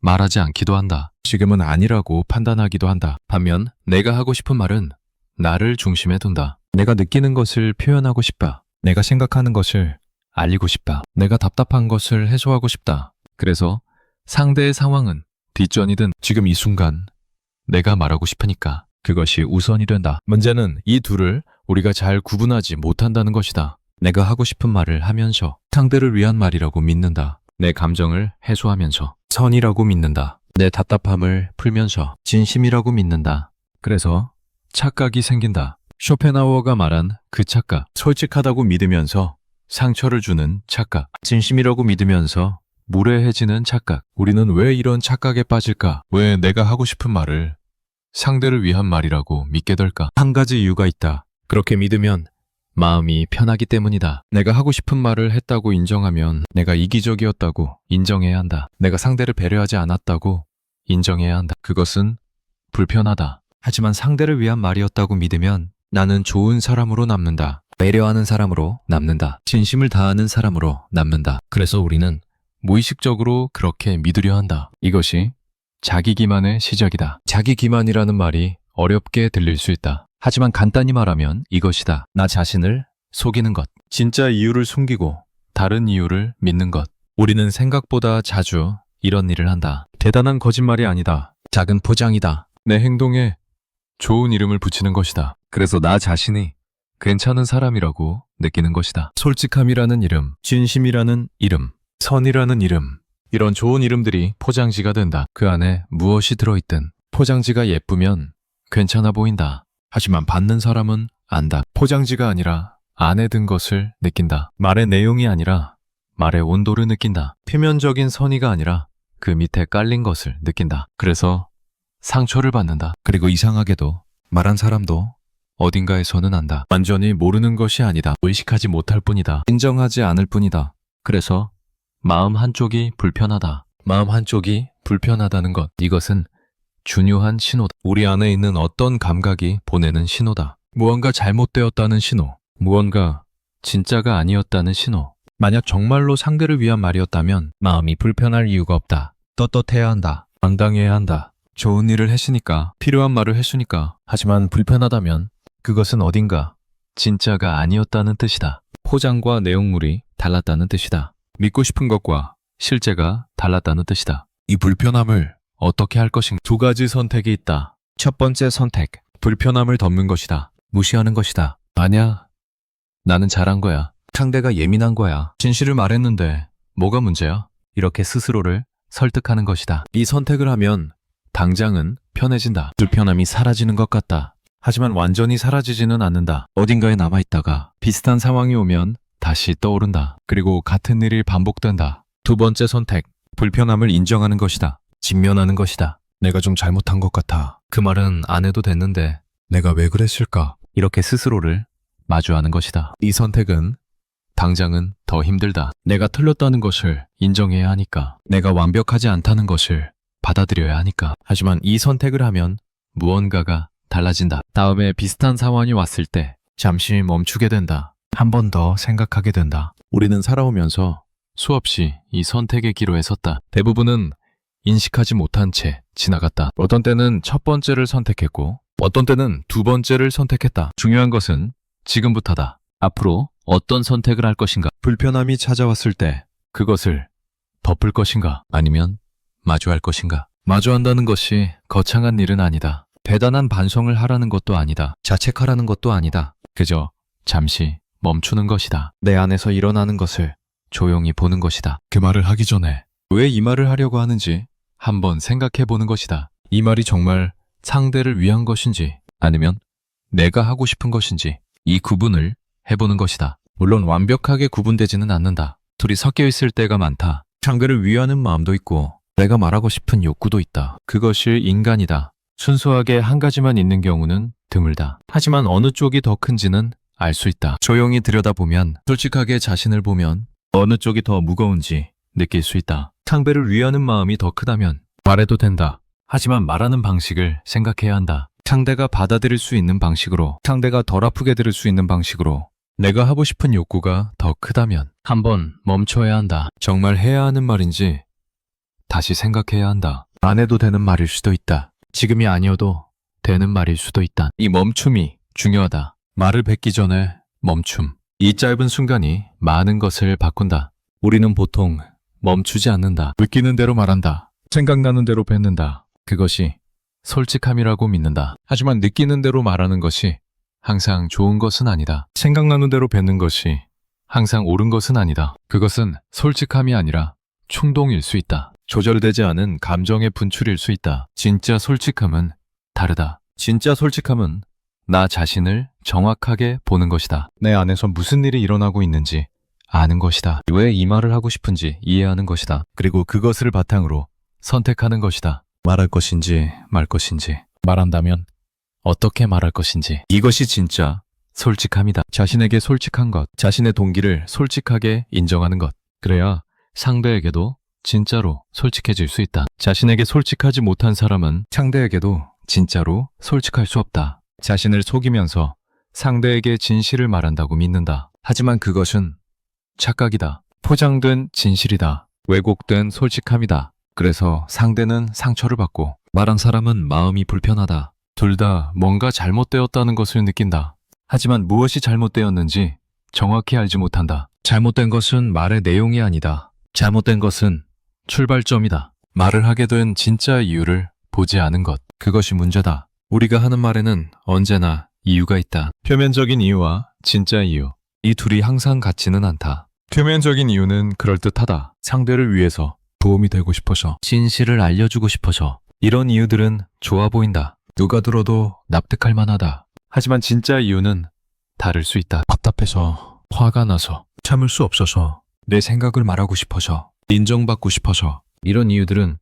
말하지 않기도 한다. 지금은 아니라고 판단하기도 한다. 반면 내가 하고 싶은 말은 나를 중심에 둔다. 내가 느끼는 것을 표현하고 싶다. 내가 생각하는 것을 알리고 싶다. 내가 답답한 것을 해소하고 싶다. 그래서 상대의 상황은 뒷전이든 지금 이 순간 내가 말하고 싶으니까 그것이 우선이 된다. 문제는 이 둘을 우리가 잘 구분하지 못한다는 것이다. 내가 하고 싶은 말을 하면서 상대를 위한 말이라고 믿는다. 내 감정을 해소하면서 선이라고 믿는다. 내 답답함을 풀면서 진심이라고 믿는다. 그래서 착각이 생긴다. 쇼펜하우어가 말한 그 착각, 솔직하다고 믿으면서 상처를 주는 착각, 진심이라고 믿으면서 무례해지는 착각. 우리는 왜 이런 착각에 빠질까? 왜 내가 하고 싶은 말을 상대를 위한 말이라고 믿게 될까? 한 가지 이유가 있다. 그렇게 믿으면 마음이 편하기 때문이다. 내가 하고 싶은 말을 했다고 인정하면 내가 이기적이었다고 인정해야 한다. 내가 상대를 배려하지 않았다고 인정해야 한다. 그것은 불편하다. 하지만 상대를 위한 말이었다고 믿으면 나는 좋은 사람으로 남는다. 배려하는 사람으로 남는다. 진심을 다하는 사람으로 남는다. 그래서 우리는 무의식적으로 그렇게 믿으려 한다. 이것이 자기 기만의 시작이다. 자기 기만이라는 말이 어렵게 들릴 수 있다. 하지만 간단히 말하면 이것이다. 나 자신을 속이는 것. 진짜 이유를 숨기고 다른 이유를 믿는 것. 우리는 생각보다 자주 이런 일을 한다. 대단한 거짓말이 아니다. 작은 포장이다. 내 행동에 좋은 이름을 붙이는 것이다. 그래서 나 자신이 괜찮은 사람이라고 느끼는 것이다. 솔직함이라는 이름, 진심이라는 이름, 선이라는 이름, 이런 좋은 이름들이 포장지가 된다. 그 안에 무엇이 들어있든 포장지가 예쁘면 괜찮아 보인다. 하지만 받는 사람은 안다. 포장지가 아니라 안에 든 것을 느낀다. 말의 내용이 아니라 말의 온도를 느낀다. 표면적인 선의가 아니라 그 밑에 깔린 것을 느낀다. 그래서 상처를 받는다. 그리고 이상하게도 말한 사람도 어딘가에서는 안다. 완전히 모르는 것이 아니다. 의식하지 못할 뿐이다. 인정하지 않을 뿐이다. 그래서 마음 한쪽이 불편하다. 마음 한쪽이 불편하다는 것. 이것은 중요한 신호다. 우리 안에 있는 어떤 감각이 보내는 신호다. 무언가 잘못되었다는 신호. 무언가 진짜가 아니었다는 신호. 만약 정말로 상대를 위한 말이었다면 마음이 불편할 이유가 없다. 떳떳해야 한다. 당당해야 한다. 좋은 일을 했으니까, 필요한 말을 했으니까. 하지만 불편하다면 그것은 어딘가 진짜가 아니었다는 뜻이다. 포장과 내용물이 달랐다는 뜻이다. 믿고 싶은 것과 실제가 달랐다는 뜻이다. 이 불편함을 어떻게 할 것인가? 두 가지 선택이 있다. 첫 번째 선택, 불편함을 덮는 것이다. 무시하는 것이다. 아니야, 나는 잘한 거야. 상대가 예민한 거야. 진실을 말했는데 뭐가 문제야? 이렇게 스스로를 설득하는 것이다. 이 선택을 하면 당장은 편해진다. 불편함이 사라지는 것 같다. 하지만 완전히 사라지지는 않는다. 어딘가에 남아있다가 비슷한 상황이 오면 다시 떠오른다. 그리고 같은 일이 반복된다. 두 번째 선택, 불편함을 인정하는 것이다. 직면하는 것이다. 내가 좀 잘못한 것 같아. 그 말은 안 해도 됐는데 내가 왜 그랬을까? 이렇게 스스로를 마주하는 것이다. 이 선택은 당장은 더 힘들다. 내가 틀렸다는 것을 인정해야 하니까. 내가 완벽하지 않다는 것을 받아들여야 하니까. 하지만 이 선택을 하면 무언가가 달라진다. 다음에 비슷한 상황이 왔을 때 잠시 멈추게 된다. 한 번 더 생각하게 된다. 우리는 살아오면서 수없이 이 선택의 기로에 섰다. 대부분은 인식하지 못한 채 지나갔다. 어떤 때는 첫 번째를 선택했고 어떤 때는 두 번째를 선택했다. 중요한 것은 지금부터다. 앞으로 어떤 선택을 할 것인가? 불편함이 찾아왔을 때 그것을 덮을 것인가? 아니면 마주할 것인가? 마주한다는 것이 거창한 일은 아니다. 대단한 반성을 하라는 것도 아니다. 자책하라는 것도 아니다. 그저 잠시 멈추는 것이다. 내 안에서 일어나는 것을 조용히 보는 것이다. 그 말을 하기 전에 왜 이 말을 하려고 하는지 한번 생각해 보는 것이다. 이 말이 정말 상대를 위한 것인지 아니면 내가 하고 싶은 것인지 이 구분을 해보는 것이다. 물론 완벽하게 구분되지는 않는다. 둘이 섞여 있을 때가 많다. 상대를 위하는 마음도 있고 내가 말하고 싶은 욕구도 있다. 그것이 인간이다. 순수하게 한 가지만 있는 경우는 드물다. 하지만 어느 쪽이 더 큰지는 알 수 있다. 조용히 들여다보면, 솔직하게 자신을 보면 어느 쪽이 더 무거운지 느낄 수 있다. 상대를 위하는 마음이 더 크다면 말해도 된다. 하지만 말하는 방식을 생각해야 한다. 상대가 받아들일 수 있는 방식으로, 상대가 덜 아프게 들을 수 있는 방식으로. 내가 하고 싶은 욕구가 더 크다면 한번 멈춰야 한다. 정말 해야 하는 말인지 다시 생각해야 한다. 안 해도 되는 말일 수도 있다. 지금이 아니어도 되는 말일 수도 있다. 이 멈춤이 중요하다. 말을 뱉기 전에 멈춤. 이 짧은 순간이 많은 것을 바꾼다. 우리는 보통 멈추지 않는다. 느끼는 대로 말한다. 생각나는 대로 뱉는다. 그것이 솔직함이라고 믿는다. 하지만 느끼는 대로 말하는 것이 항상 좋은 것은 아니다. 생각나는 대로 뱉는 것이 항상 옳은 것은 아니다. 그것은 솔직함이 아니라 충동일 수 있다. 조절되지 않은 감정의 분출일 수 있다. 진짜 솔직함은 다르다. 진짜 솔직함은 나 자신을 정확하게 보는 것이다. 내 안에서 무슨 일이 일어나고 있는지 아는 것이다. 왜 이 말을 하고 싶은지 이해하는 것이다. 그리고 그것을 바탕으로 선택하는 것이다. 말할 것인지 말 것인지, 말한다면 어떻게 말할 것인지. 이것이 진짜 솔직함이다. 자신에게 솔직한 것, 자신의 동기를 솔직하게 인정하는 것. 그래야 상대에게도 진짜로 솔직해질 수 있다. 자신에게 솔직하지 못한 사람은 상대에게도 진짜로 솔직할 수 없다. 자신을 속이면서 상대에게 진실을 말한다고 믿는다. 하지만 그것은 착각이다. 포장된 진실이다. 왜곡된 솔직함이다. 그래서 상대는 상처를 받고 말한 사람은 마음이 불편하다. 둘 다 뭔가 잘못되었다는 것을 느낀다. 하지만 무엇이 잘못되었는지 정확히 알지 못한다. 잘못된 것은 말의 내용이 아니다. 잘못된 것은 출발점이다. 말을 하게 된 진짜 이유를 보지 않은 것. 그것이 문제다. 우리가 하는 말에는 언제나 이유가 있다. 표면적인 이유와 진짜 이유. 이 둘이 항상 같지는 않다. 표면적인 이유는 그럴듯하다. 상대를 위해서, 도움이 되고 싶어서, 진실을 알려주고 싶어서. 이런 이유들은 좋아 보인다. 누가 들어도 납득할 만하다. 하지만 진짜 이유는 다를 수 있다. 답답해서, 화가 나서, 참을 수 없어서, 내 생각을 말하고 싶어서, 인정받고 싶어서. 이런 이유들은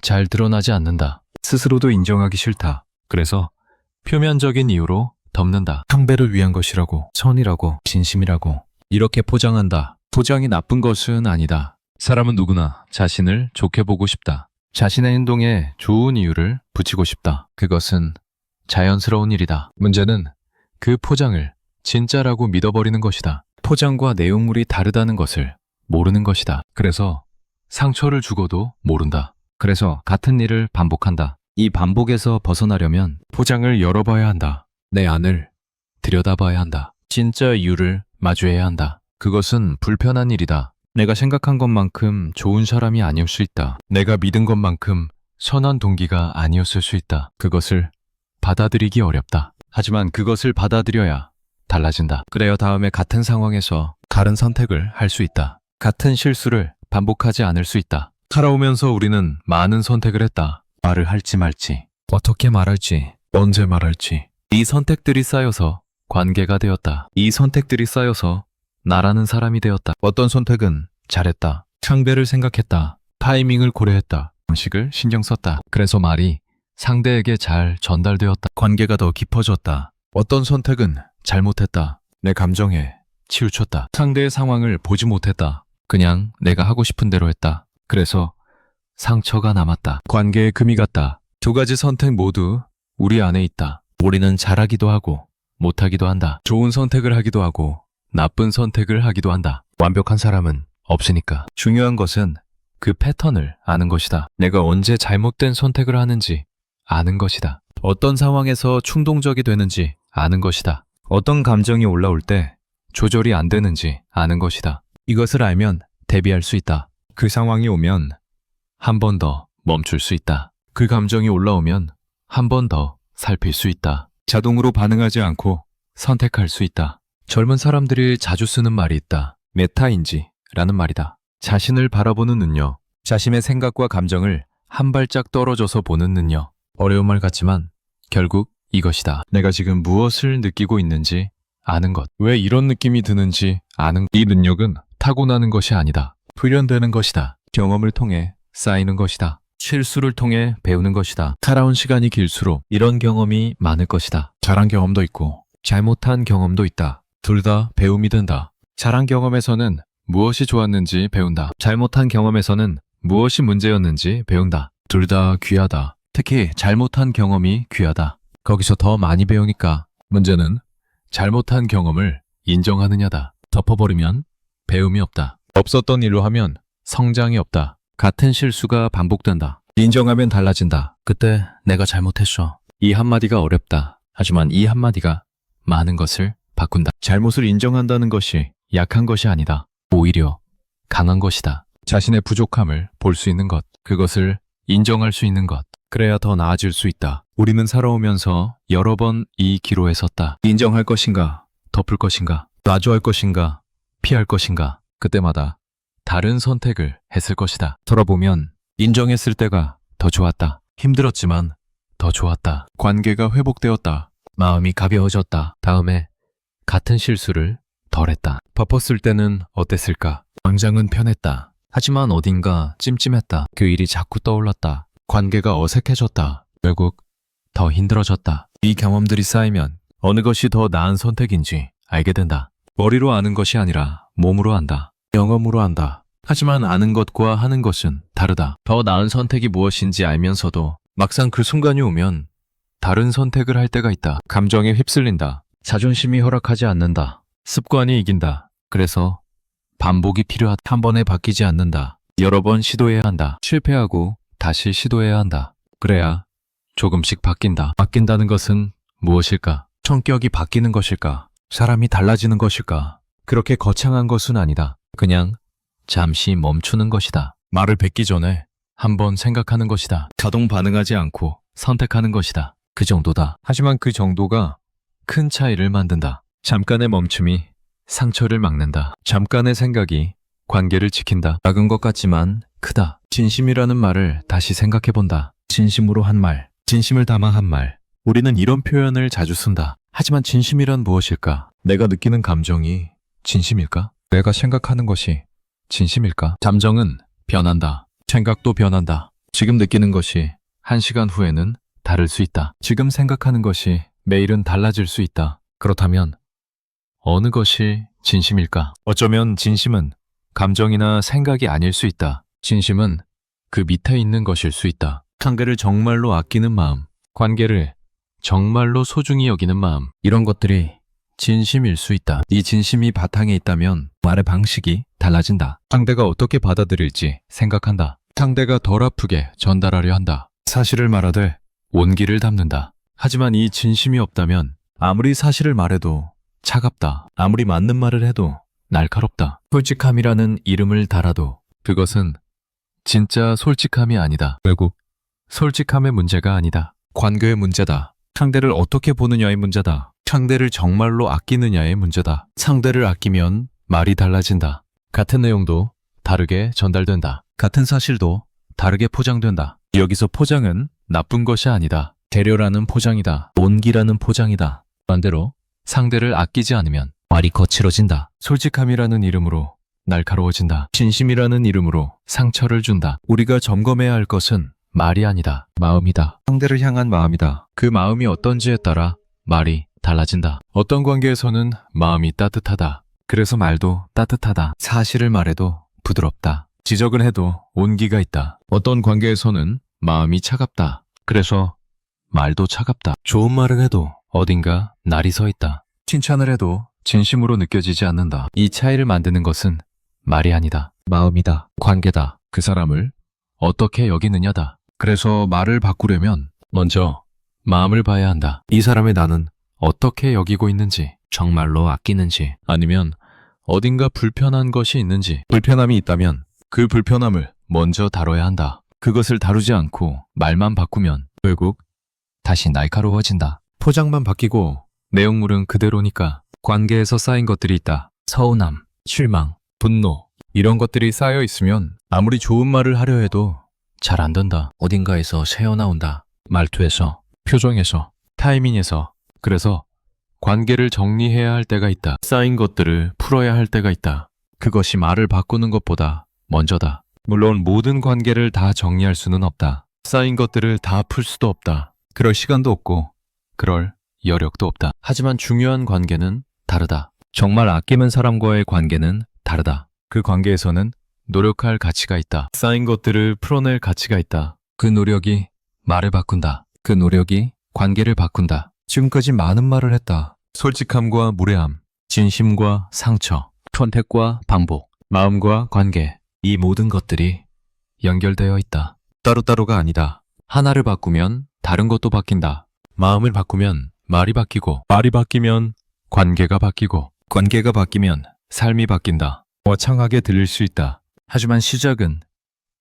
잘 드러나지 않는다. 스스로도 인정하기 싫다. 그래서 표면적인 이유로 덮는다. 상대를 위한 것이라고, 선이라고, 진심이라고 이렇게 포장한다. 포장이 나쁜 것은 아니다. 사람은 누구나 자신을 좋게 보고 싶다. 자신의 행동에 좋은 이유를 붙이고 싶다. 그것은 자연스러운 일이다. 문제는 그 포장을 진짜라고 믿어버리는 것이다. 포장과 내용물이 다르다는 것을 모르는 것이다. 그래서 상처를 주고도 모른다. 그래서 같은 일을 반복한다. 이 반복에서 벗어나려면 포장을 열어봐야 한다. 내 안을 들여다봐야 한다. 진짜 이유를 마주해야 한다. 그것은 불편한 일이다. 내가 생각한 것만큼 좋은 사람이 아닐 수 있다. 내가 믿은 것만큼 선한 동기가 아니었을 수 있다. 그것을 받아들이기 어렵다. 하지만 그것을 받아들여야 달라진다. 그래야 다음에 같은 상황에서 다른 선택을 할 수 있다. 같은 실수를 반복하지 않을 수 있다. 살아오면서 우리는 많은 선택을 했다. 말을 할지 말지, 어떻게 말할지, 언제 말할지. 이 선택들이 쌓여서 관계가 되었다. 이 선택들이 쌓여서 나라는 사람이 되었다. 어떤 선택은 잘했다. 상대를 생각했다. 타이밍을 고려했다. 방식을 신경 썼다. 그래서 말이 상대에게 잘 전달되었다. 관계가 더 깊어졌다. 어떤 선택은 잘못했다. 내 감정에 치우쳤다. 상대의 상황을 보지 못했다. 그냥 내가 하고 싶은 대로 했다. 그래서 상처가 남았다. 관계에 금이 갔다. 두 가지 선택 모두 우리 안에 있다. 우리는 잘하기도 하고 못하기도 한다. 좋은 선택을 하기도 하고 나쁜 선택을 하기도 한다. 완벽한 사람은 없으니까. 중요한 것은 그 패턴을 아는 것이다. 내가 언제 잘못된 선택을 하는지 아는 것이다. 어떤 상황에서 충동적이 되는지 아는 것이다. 어떤 감정이 올라올 때 조절이 안 되는지 아는 것이다. 이것을 알면 대비할 수 있다. 그 상황이 오면 한 번 더 멈출 수 있다. 그 감정이 올라오면 한 번 더 살필 수 있다. 자동으로 반응하지 않고 선택할 수 있다. 젊은 사람들이 자주 쓰는 말이 있다. 메타인지라는 말이다. 자신을 바라보는 능력, 자신의 생각과 감정을 한 발짝 떨어져서 보는 능력. 어려운 말 같지만 결국 이것이다. 내가 지금 무엇을 느끼고 있는지 아는 것. 왜 이런 느낌이 드는지 아는 것. 이 능력은 타고나는 것이 아니다. 훈련되는 것이다. 경험을 통해 쌓이는 것이다. 실수를 통해 배우는 것이다. 살아온 시간이 길수록 이런 경험이 많을 것이다. 잘한 경험도 있고 잘못한 경험도 있다. 둘 다 배움이 된다. 잘한 경험에서는 무엇이 좋았는지 배운다. 잘못한 경험에서는 무엇이 문제였는지 배운다. 둘 다 귀하다. 특히 잘못한 경험이 귀하다. 거기서 더 많이 배우니까. 문제는 잘못한 경험을 인정하느냐다. 덮어버리면 배움이 없다. 없었던 일로 하면 성장이 없다. 같은 실수가 반복된다. 인정하면 달라진다. 그때 내가 잘못했어. 이 한마디가 어렵다. 하지만 이 한마디가 많은 것을 바꾼다. 잘못을 인정한다는 것이 약한 것이 아니다. 오히려 강한 것이다. 자신의 부족함을 볼 수 있는 것, 그것을 인정할 수 있는 것. 그래야 더 나아질 수 있다. 우리는 살아오면서 여러 번 이 기로에 섰다. 인정할 것인가, 덮을 것인가, 마주할 것인가, 피할 것인가. 그때마다 다른 선택을 했을 것이다. 돌아보면 인정했을 때가 더 좋았다. 힘들었지만 더 좋았다. 관계가 회복되었다. 마음이 가벼워졌다. 다음에 같은 실수를 덜 했다. 덮었을 때는 어땠을까? 당장은 편했다. 하지만 어딘가 찜찜했다. 그 일이 자꾸 떠올랐다. 관계가 어색해졌다. 결국 더 힘들어졌다. 이 경험들이 쌓이면 어느 것이 더 나은 선택인지 알게 된다. 머리로 아는 것이 아니라 몸으로 안다. 경험으로 안다. 하지만 아는 것과 하는 것은 다르다. 더 나은 선택이 무엇인지 알면서도 막상 그 순간이 오면 다른 선택을 할 때가 있다. 감정에 휩쓸린다. 자존심이 허락하지 않는다. 습관이 이긴다. 그래서 반복이 필요하다. 한 번에 바뀌지 않는다. 여러 번 시도해야 한다. 실패하고 다시 시도해야 한다. 그래야 조금씩 바뀐다. 바뀐다는 것은 무엇일까? 성격이 바뀌는 것일까? 사람이 달라지는 것일까? 그렇게 거창한 것은 아니다. 그냥 잠시 멈추는 것이다. 말을 뱉기 전에 한번 생각하는 것이다. 자동 반응하지 않고 선택하는 것이다. 그 정도다. 하지만 그 정도가 큰 차이를 만든다. 잠깐의 멈춤이 상처를 막는다. 잠깐의 생각이 관계를 지킨다. 작은 것 같지만 크다. 진심이라는 말을 다시 생각해본다. 진심으로 한 말, 진심을 담아 한 말. 우리는 이런 표현을 자주 쓴다. 하지만 진심이란 무엇일까? 내가 느끼는 감정이 진심일까? 내가 생각하는 것이 진심일까? 감정은 변한다. 생각도 변한다. 지금 느끼는 것이 1시간 후에는 다를 수 있다. 지금 생각하는 것이 매일은 달라질 수 있다. 그렇다면 어느 것이 진심일까? 어쩌면 진심은 감정이나 생각이 아닐 수 있다. 진심은 그 밑에 있는 것일 수 있다. 상대를 정말로 아끼는 마음, 관계를 정말로 소중히 여기는 마음, 이런 것들이 진심일 수 있다. 이 진심이 바탕에 있다면 말의 방식이 달라진다. 상대가 어떻게 받아들일지 생각한다. 상대가 덜 아프게 전달하려 한다. 사실을 말하되 온기를 담는다. 하지만 이 진심이 없다면 아무리 사실을 말해도 차갑다. 아무리 맞는 말을 해도 날카롭다. 솔직함이라는 이름을 달아도 그것은 진짜 솔직함이 아니다. 결국 솔직함의 문제가 아니다. 관계의 문제다. 상대를 어떻게 보느냐의 문제다. 상대를 정말로 아끼느냐의 문제다. 상대를 아끼면 말이 달라진다. 같은 내용도 다르게 전달된다. 같은 사실도 다르게 포장된다. 여기서 포장은 나쁜 것이 아니다. 배려라는 포장이다. 온기라는 포장이다. 반대로 상대를 아끼지 않으면 말이 거칠어진다. 솔직함이라는 이름으로 날카로워진다. 진심이라는 이름으로 상처를 준다. 우리가 점검해야 할 것은 말이 아니다. 마음이다. 상대를 향한 마음이다. 그 마음이 어떤지에 따라 말이 달라진다. 어떤 관계에서는 마음이 따뜻하다. 그래서 말도 따뜻하다. 사실을 말해도 부드럽다. 지적을 해도 온기가 있다. 어떤 관계에서는 마음이 차갑다. 그래서 말도 차갑다. 좋은 말을 해도 어딘가 날이 서 있다. 칭찬을 해도 진심으로 느껴지지 않는다. 이 차이를 만드는 것은 말이 아니다. 마음이다. 관계다. 그 사람을 어떻게 여기느냐다. 그래서 말을 바꾸려면 먼저 마음을 봐야 한다. 이 사람의 나는 어떻게 여기고 있는지, 정말로 아끼는지, 아니면 어딘가 불편한 것이 있는지. 불편함이 있다면 그 불편함을 먼저 다뤄야 한다. 그것을 다루지 않고 말만 바꾸면 결국 다시 날카로워진다. 포장만 바뀌고 내용물은 그대로니까 관계에서 쌓인 것들이 있다. 서운함, 실망, 분노, 이런 것들이 쌓여 있으면 아무리 좋은 말을 하려 해도 잘 안 된다. 어딘가에서 새어나온다. 말투에서, 표정에서, 타이밍에서. 그래서 관계를 정리해야 할 때가 있다. 쌓인 것들을 풀어야 할 때가 있다. 그것이 말을 바꾸는 것보다 먼저다. 물론 모든 관계를 다 정리할 수는 없다. 쌓인 것들을 다 풀 수도 없다. 그럴 시간도 없고 그럴 여력도 없다. 하지만 중요한 관계는 다르다. 정말 아끼는 사람과의 관계는 다르다. 그 관계에서는 노력할 가치가 있다. 쌓인 것들을 풀어낼 가치가 있다. 그 노력이 말을 바꾼다. 그 노력이 관계를 바꾼다. 지금까지 많은 말을 했다. 솔직함과 무례함, 진심과 상처, 선택과 반복, 마음과 관계, 이 모든 것들이 연결되어 있다. 따로따로가 아니다. 하나를 바꾸면 다른 것도 바뀐다. 마음을 바꾸면 말이 바뀌고, 말이 바뀌면 관계가 바뀌고, 관계가 바뀌면 삶이 바뀐다. 거창하게 들릴 수 있다. 하지만 시작은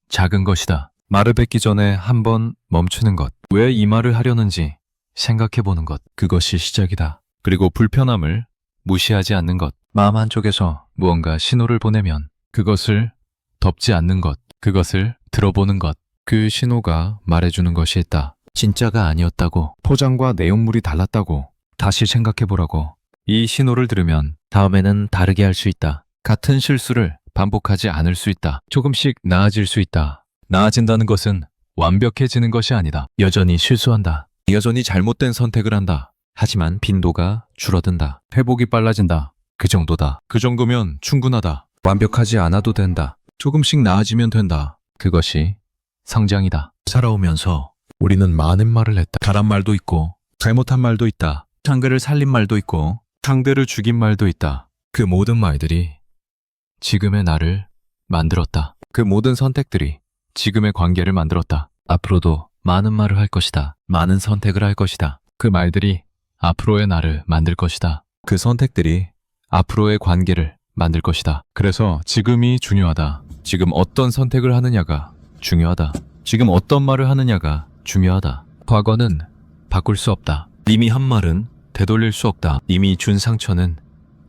작은 것이다. 말을 뱉기 전에 한번 멈추는 것. 왜 이 말을 하려는지 생각해보는 것. 그것이 시작이다. 그리고 불편함을 무시하지 않는 것. 마음 한쪽에서 무언가 신호를 보내면 그것을 덮지 않는 것. 그것을 들어보는 것. 그 신호가 말해주는 것이 있다. 진짜가 아니었다고. 포장과 내용물이 달랐다고. 다시 생각해보라고. 이 신호를 들으면 다음에는 다르게 할 수 있다. 같은 실수를 반복하지 않을 수 있다. 조금씩 나아질 수 있다. 나아진다는 것은 완벽해지는 것이 아니다. 여전히 실수한다. 여전히 잘못된 선택을 한다. 하지만 빈도가 줄어든다. 회복이 빨라진다. 그 정도다. 그 정도면 충분하다. 완벽하지 않아도 된다. 조금씩 나아지면 된다. 그것이 성장이다. 살아오면서 우리는 많은 말을 했다. 잘한 말도 있고 잘못한 말도 있다. 상대를 살린 말도 있고 상대를 죽인 말도 있다. 그 모든 말들이 지금의 나를 만들었다. 그 모든 선택들이 지금의 관계를 만들었다. 앞으로도 많은 말을 할 것이다. 많은 선택을 할 것이다. 그 말들이 앞으로의 나를 만들 것이다. 그 선택들이 앞으로의 관계를 만들 것이다. 그래서 지금이 중요하다. 지금 어떤 선택을 하느냐가 중요하다. 지금 어떤 말을 하느냐가 중요하다. 과거는 바꿀 수 없다. 이미 한 말은 되돌릴 수 없다. 이미 준 상처는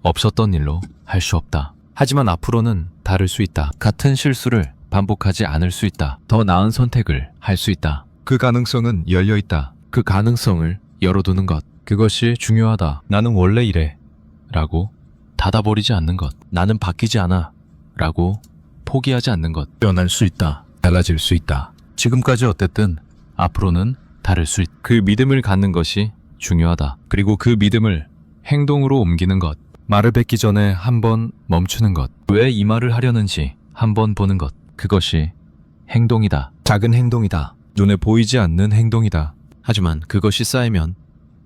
없었던 일로 할 수 없다. 하지만 앞으로는 다를 수 있다. 같은 실수를 반복하지 않을 수 있다. 더 나은 선택을 할 수 있다. 그 가능성은 열려 있다. 그 가능성을 열어두는 것. 그것이 중요하다. 나는 원래 이래. 라고 닫아버리지 않는 것. 나는 바뀌지 않아. 라고 포기하지 않는 것. 변할 수 있다. 달라질 수 있다. 지금까지 어땠든 앞으로는 다를 수 있다. 그 믿음을 갖는 것이 중요하다. 그리고 그 믿음을 행동으로 옮기는 것. 말을 뱉기 전에 한번 멈추는 것. 왜 이 말을 하려는지 한번 보는 것. 그것이 행동이다. 작은 행동이다. 눈에 보이지 않는 행동이다. 하지만 그것이 쌓이면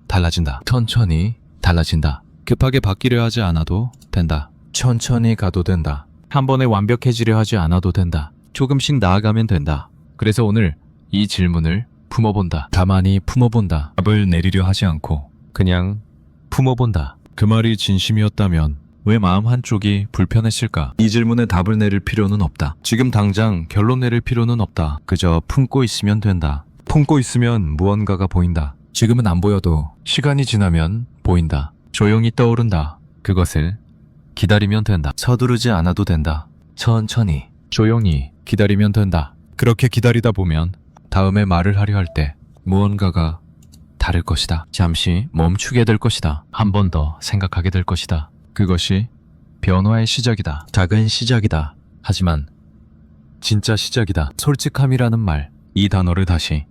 달라진다. 천천히 달라진다. 급하게 바뀌려 하지 않아도 된다. 천천히 가도 된다. 한 번에 완벽해지려 하지 않아도 된다. 조금씩 나아가면 된다. 그래서 오늘 이 질문을 품어본다. 가만히 품어본다. 답을 내리려 하지 않고 그냥 품어본다. 그 말이 진심이었다면 왜 마음 한쪽이 불편했을까? 이 질문에 답을 내릴 필요는 없다. 지금 당장 결론 내릴 필요는 없다. 그저 품고 있으면 된다. 품고 있으면 무언가가 보인다. 지금은 안 보여도 시간이 지나면 보인다. 조용히 떠오른다. 그것을 기다리면 된다. 서두르지 않아도 된다. 천천히, 조용히 기다리면 된다. 그렇게 기다리다 보면 다음에 말을 하려 할 때 무언가가 다를 것이다. 잠시 멈추게 될 것이다. 한 번 더 생각하게 될 것이다. 그것이 변화의 시작이다. 작은 시작이다. 하지만 진짜 시작이다. 솔직함이라는 말, 이 단어를 다시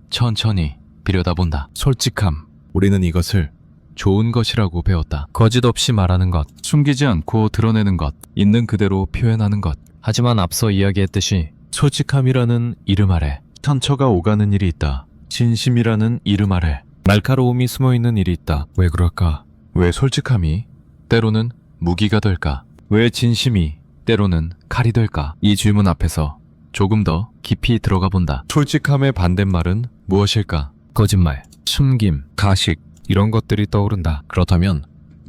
천천히 들여다본다. 솔직함. 우리는 이것을 좋은 것이라고 배웠다. 거짓 없이 말하는 것, 숨기지 않고 드러내는 것, 있는 그대로 표현하는 것. 하지만 앞서 이야기했듯이 솔직함이라는 이름 아래 상처가 오가는 일이 있다. 진심이라는 이름 아래 날카로움이 숨어있는 일이 있다. 왜 그럴까? 왜 솔직함이 때로는 무기가 될까? 왜 진심이 때로는 칼이 될까? 이 질문 앞에서 조금 더 깊이 들어가 본다. 솔직함의 반대말은 무엇일까? 거짓말, 숨김, 가식, 이런 것들이 떠오른다. 그렇다면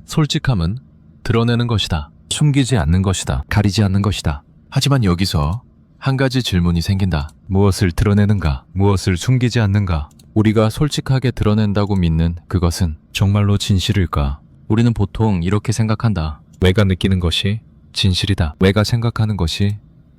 솔직함은 드러내는 것이다. 숨기지 않는 것이다. 가리지 않는 것이다. 하지만 여기서 한 가지 질문이 생긴다. 무엇을 드러내는가? 무엇을 숨기지 않는가? 우리가 솔직하게 드러낸다고 믿는 그것은 정말로 진실일까? 우리는 보통 이렇게 생각한다. 내가 느끼는 것이 진실이다. 내가 생각하는 것이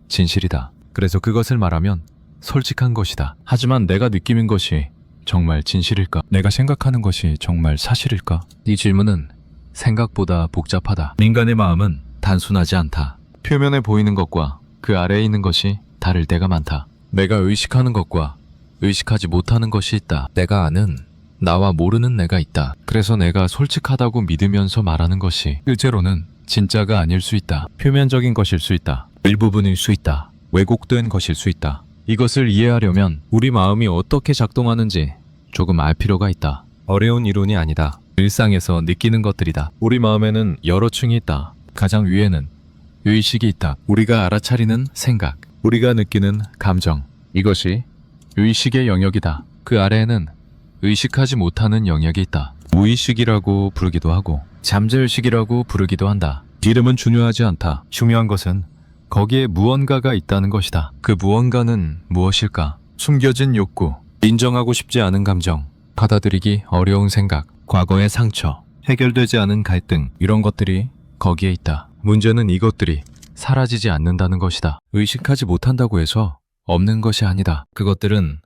진실이다. 그래서 그것을 말하면 솔직한 것이다. 하지만 내가 느끼는 것이 정말 진실일까? 내가 생각하는 것이 정말 사실일까? 이 질문은 생각보다 복잡하다. 인간의 마음은 단순하지 않다. 표면에 보이는 것과 그 아래에 있는 것이 다를 때가 많다. 내가 의식하는 것과 의식하지 못하는 것이 있다. 내가 아는, 나와 모르는 내가 있다. 그래서 내가 솔직하다고 믿으면서 말하는 것이 실제로는 진짜가 아닐 수 있다. 표면적인 것일 수 있다. 일부분일 수 있다. 왜곡된 것일 수 있다. 이것을 이해하려면 우리 마음이 어떻게 작동하는지 조금 알 필요가 있다. 어려운 이론이 아니다. 일상에서 느끼는 것들이다. 우리 마음에는 여러 층이 있다. 가장 위에는 의식이 있다. 우리가 알아차리는 생각, 우리가 느끼는 감정, 이것이 의식의 영역이다. 그 아래에는 의식하지 못하는 영역이 있다. 무의식이라고 부르기도 하고 잠재의식이라고 부르기도 한다. 이름은 중요하지 않다. 중요한 것은 거기에 무언가가 있다는 것이다. 그 무언가는 무엇일까? 숨겨진 욕구, 인정하고 싶지 않은 감정, 받아들이기 어려운 생각, 과거의 상처, 해결되지 않은 갈등, 이런 것들이 거기에 있다. 문제는 이것들이 사라지지 않는다는 것이다. 의식하지 못한다고 해서 없는 것이 아니다. 그것들은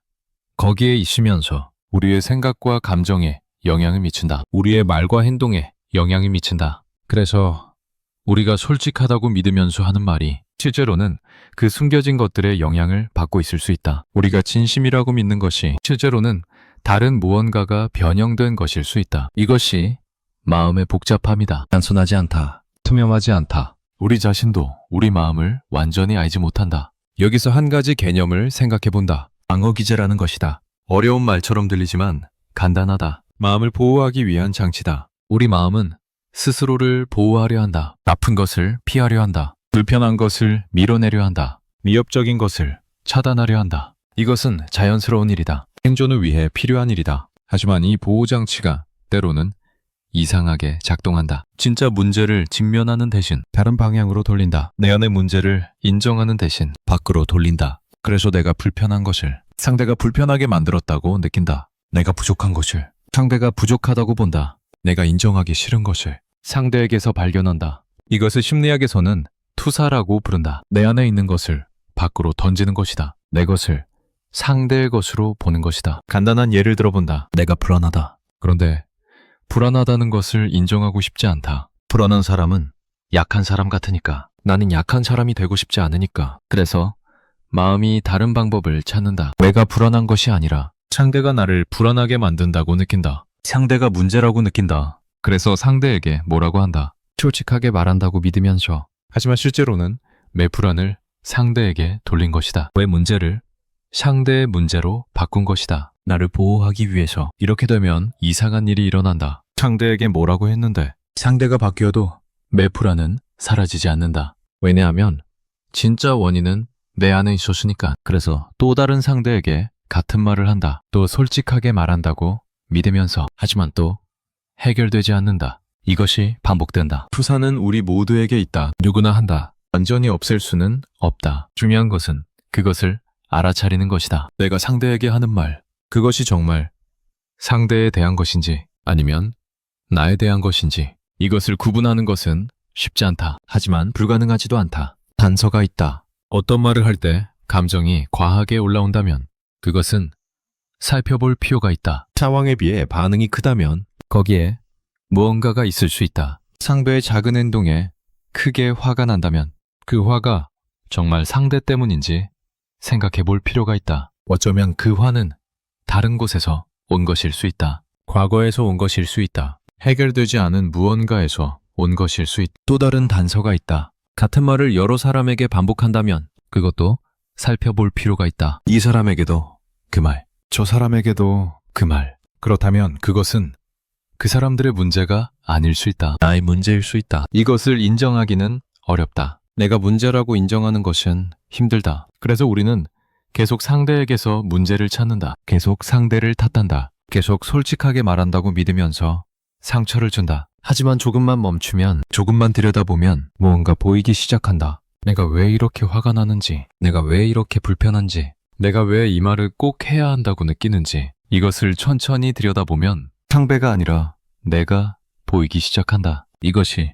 거기에 있으면서 우리의 생각과 감정에 영향을 미친다. 우리의 말과 행동에 영향을 미친다. 그래서 우리가 솔직하다고 믿으면서 하는 말이 실제로는 그 숨겨진 것들의 영향을 받고 있을 수 있다. 우리가 진심이라고 믿는 것이 실제로는 다른 무언가가 변형된 것일 수 있다. 이것이 마음의 복잡함이다. 단순하지 않다. 투명하지 않다. 우리 자신도 우리 마음을 완전히 알지 못한다. 여기서 한 가지 개념을 생각해 본다. 방어기제라는 것이다. 어려운 말처럼 들리지만 간단하다. 마음을 보호하기 위한 장치다. 우리 마음은 스스로를 보호하려 한다. 나쁜 것을 피하려 한다. 불편한 것을 밀어내려 한다. 위협적인 것을 차단하려 한다. 이것은 자연스러운 일이다. 생존을 위해 필요한 일이다. 하지만 이 보호장치가 때로는 이상하게 작동한다. 진짜 문제를 직면하는 대신 다른 방향으로 돌린다. 내 안의 문제를 인정하는 대신 밖으로 돌린다. 그래서 내가 불편한 것을 상대가 불편하게 만들었다고 느낀다. 내가 부족한 것을 상대가 부족하다고 본다. 내가 인정하기 싫은 것을 상대에게서 발견한다. 이것을 심리학에서는 투사라고 부른다. 내 안에 있는 것을 밖으로 던지는 것이다. 내 것을 상대의 것으로 보는 것이다. 간단한 예를 들어본다. 내가 불안하다. 그런데 불안하다는 것을 인정하고 싶지 않다. 불안한 사람은 약한 사람 같으니까. 나는 약한 사람이 되고 싶지 않으니까. 그래서 마음이 다른 방법을 찾는다. 내가 불안한 것이 아니라 상대가 나를 불안하게 만든다고 느낀다. 상대가 문제라고 느낀다. 그래서 상대에게 뭐라고 한다. 솔직하게 말한다고 믿으면서. 하지만 실제로는 내 불안을 상대에게 돌린 것이다. 왜 문제를 상대의 문제로 바꾼 것이다. 나를 보호하기 위해서. 이렇게 되면 이상한 일이 일어난다. 상대에게 뭐라고 했는데 상대가 바뀌어도 내 불안은 사라지지 않는다. 왜냐하면 진짜 원인은 내 안에 있었으니까. 그래서 또 다른 상대에게 같은 말을 한다. 또 솔직하게 말한다고 믿으면서. 하지만 또 해결되지 않는다. 이것이 반복된다. 투사는 우리 모두에게 있다. 누구나 한다. 완전히 없앨 수는 없다. 중요한 것은 그것을 알아차리는 것이다. 내가 상대에게 하는 말, 그것이 정말 상대에 대한 것인지 아니면 나에 대한 것인지 이것을 구분하는 것은 쉽지 않다. 하지만 불가능하지도 않다. 단서가 있다. 어떤 말을 할 때 감정이 과하게 올라온다면 그것은 살펴볼 필요가 있다. 상황에 비해 반응이 크다면 거기에 무언가가 있을 수 있다. 상대의 작은 행동에 크게 화가 난다면 그 화가 정말 상대 때문인지 생각해 볼 필요가 있다. 어쩌면 그 화는 다른 곳에서 온 것일 수 있다. 과거에서 온 것일 수 있다. 해결되지 않은 무언가에서 온 것일 수 있다. 또 다른 단서가 있다. 같은 말을 여러 사람에게 반복한다면 그것도 살펴볼 필요가 있다. 이 사람에게도 그 말, 저 사람에게도 그 말. 그렇다면 그것은 그 사람들의 문제가 아닐 수 있다. 나의 문제일 수 있다. 이것을 인정하기는 어렵다. 내가 문제라고 인정하는 것은 힘들다. 그래서 우리는 계속 상대에게서 문제를 찾는다. 계속 상대를 탓한다. 계속 솔직하게 말한다고 믿으면서 상처를 준다. 하지만 조금만 멈추면, 조금만 들여다보면 무언가 보이기 시작한다. 내가 왜 이렇게 화가 나는지, 내가 왜 이렇게 불편한지, 내가 왜 이 말을 꼭 해야 한다고 느끼는지, 이것을 천천히 들여다보면 상대가 아니라 내가 보이기 시작한다. 이것이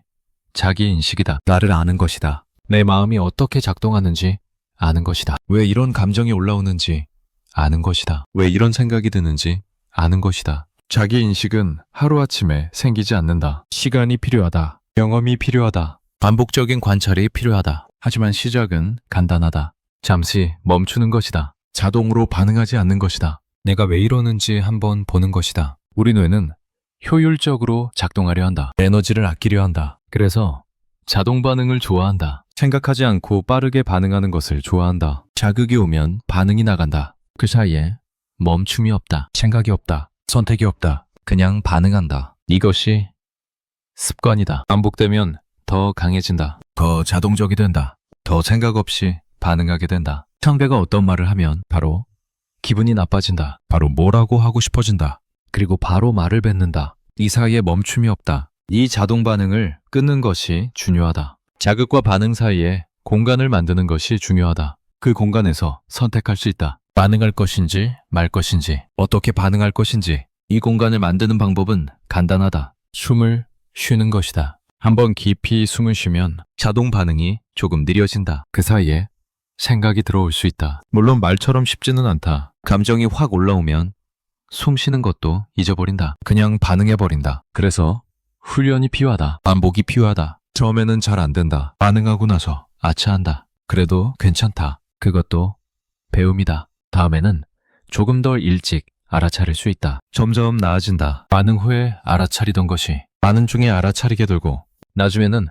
자기인식이다. 나를 아는 것이다. 내 마음이 어떻게 작동하는지 아는 것이다. 왜 이런 감정이 올라오는지 아는 것이다. 왜 이런 생각이 드는지 아는 것이다. 자기인식은 하루아침에 생기지 않는다. 시간이 필요하다. 경험이 필요하다. 반복적인 관찰이 필요하다. 하지만 시작은 간단하다. 잠시 멈추는 것이다. 자동으로 반응하지 않는 것이다. 내가 왜 이러는지 한번 보는 것이다. 우리 뇌는 효율적으로 작동하려 한다. 에너지를 아끼려 한다. 그래서 자동 반응을 좋아한다. 생각하지 않고 빠르게 반응하는 것을 좋아한다. 자극이 오면 반응이 나간다. 그 사이에 멈춤이 없다. 생각이 없다. 선택이 없다. 그냥 반응한다. 이것이 습관이다. 반복되면 더 강해진다. 더 자동적이 된다. 더 생각 없이 반응하게 된다. 상대가 어떤 말을 하면 바로 기분이 나빠진다. 바로 뭐라고 하고 싶어진다. 그리고 바로 말을 뱉는다. 이 사이에 멈춤이 없다. 이 자동 반응을 끊는 것이 중요하다. 자극과 반응 사이에 공간을 만드는 것이 중요하다. 그 공간에서 선택할 수 있다. 반응할 것인지 말 것인지, 어떻게 반응할 것인지. 이 공간을 만드는 방법은 간단하다. 숨을 쉬는 것이다. 한번 깊이 숨을 쉬면 자동 반응이 조금 느려진다. 그 사이에 생각이 들어올 수 있다. 물론 말처럼 쉽지는 않다. 감정이 확 올라오면 숨 쉬는 것도 잊어버린다. 그냥 반응해버린다. 그래서 훈련이 필요하다. 반복이 필요하다. 처음에는 잘 안 된다. 반응하고 나서 아차한다. 그래도 괜찮다. 그것도 배움이다. 다음에는 조금 더 일찍 알아차릴 수 있다. 점점 나아진다. 반응 후에 알아차리던 것이 반응 중에 알아차리게 되고 나중에는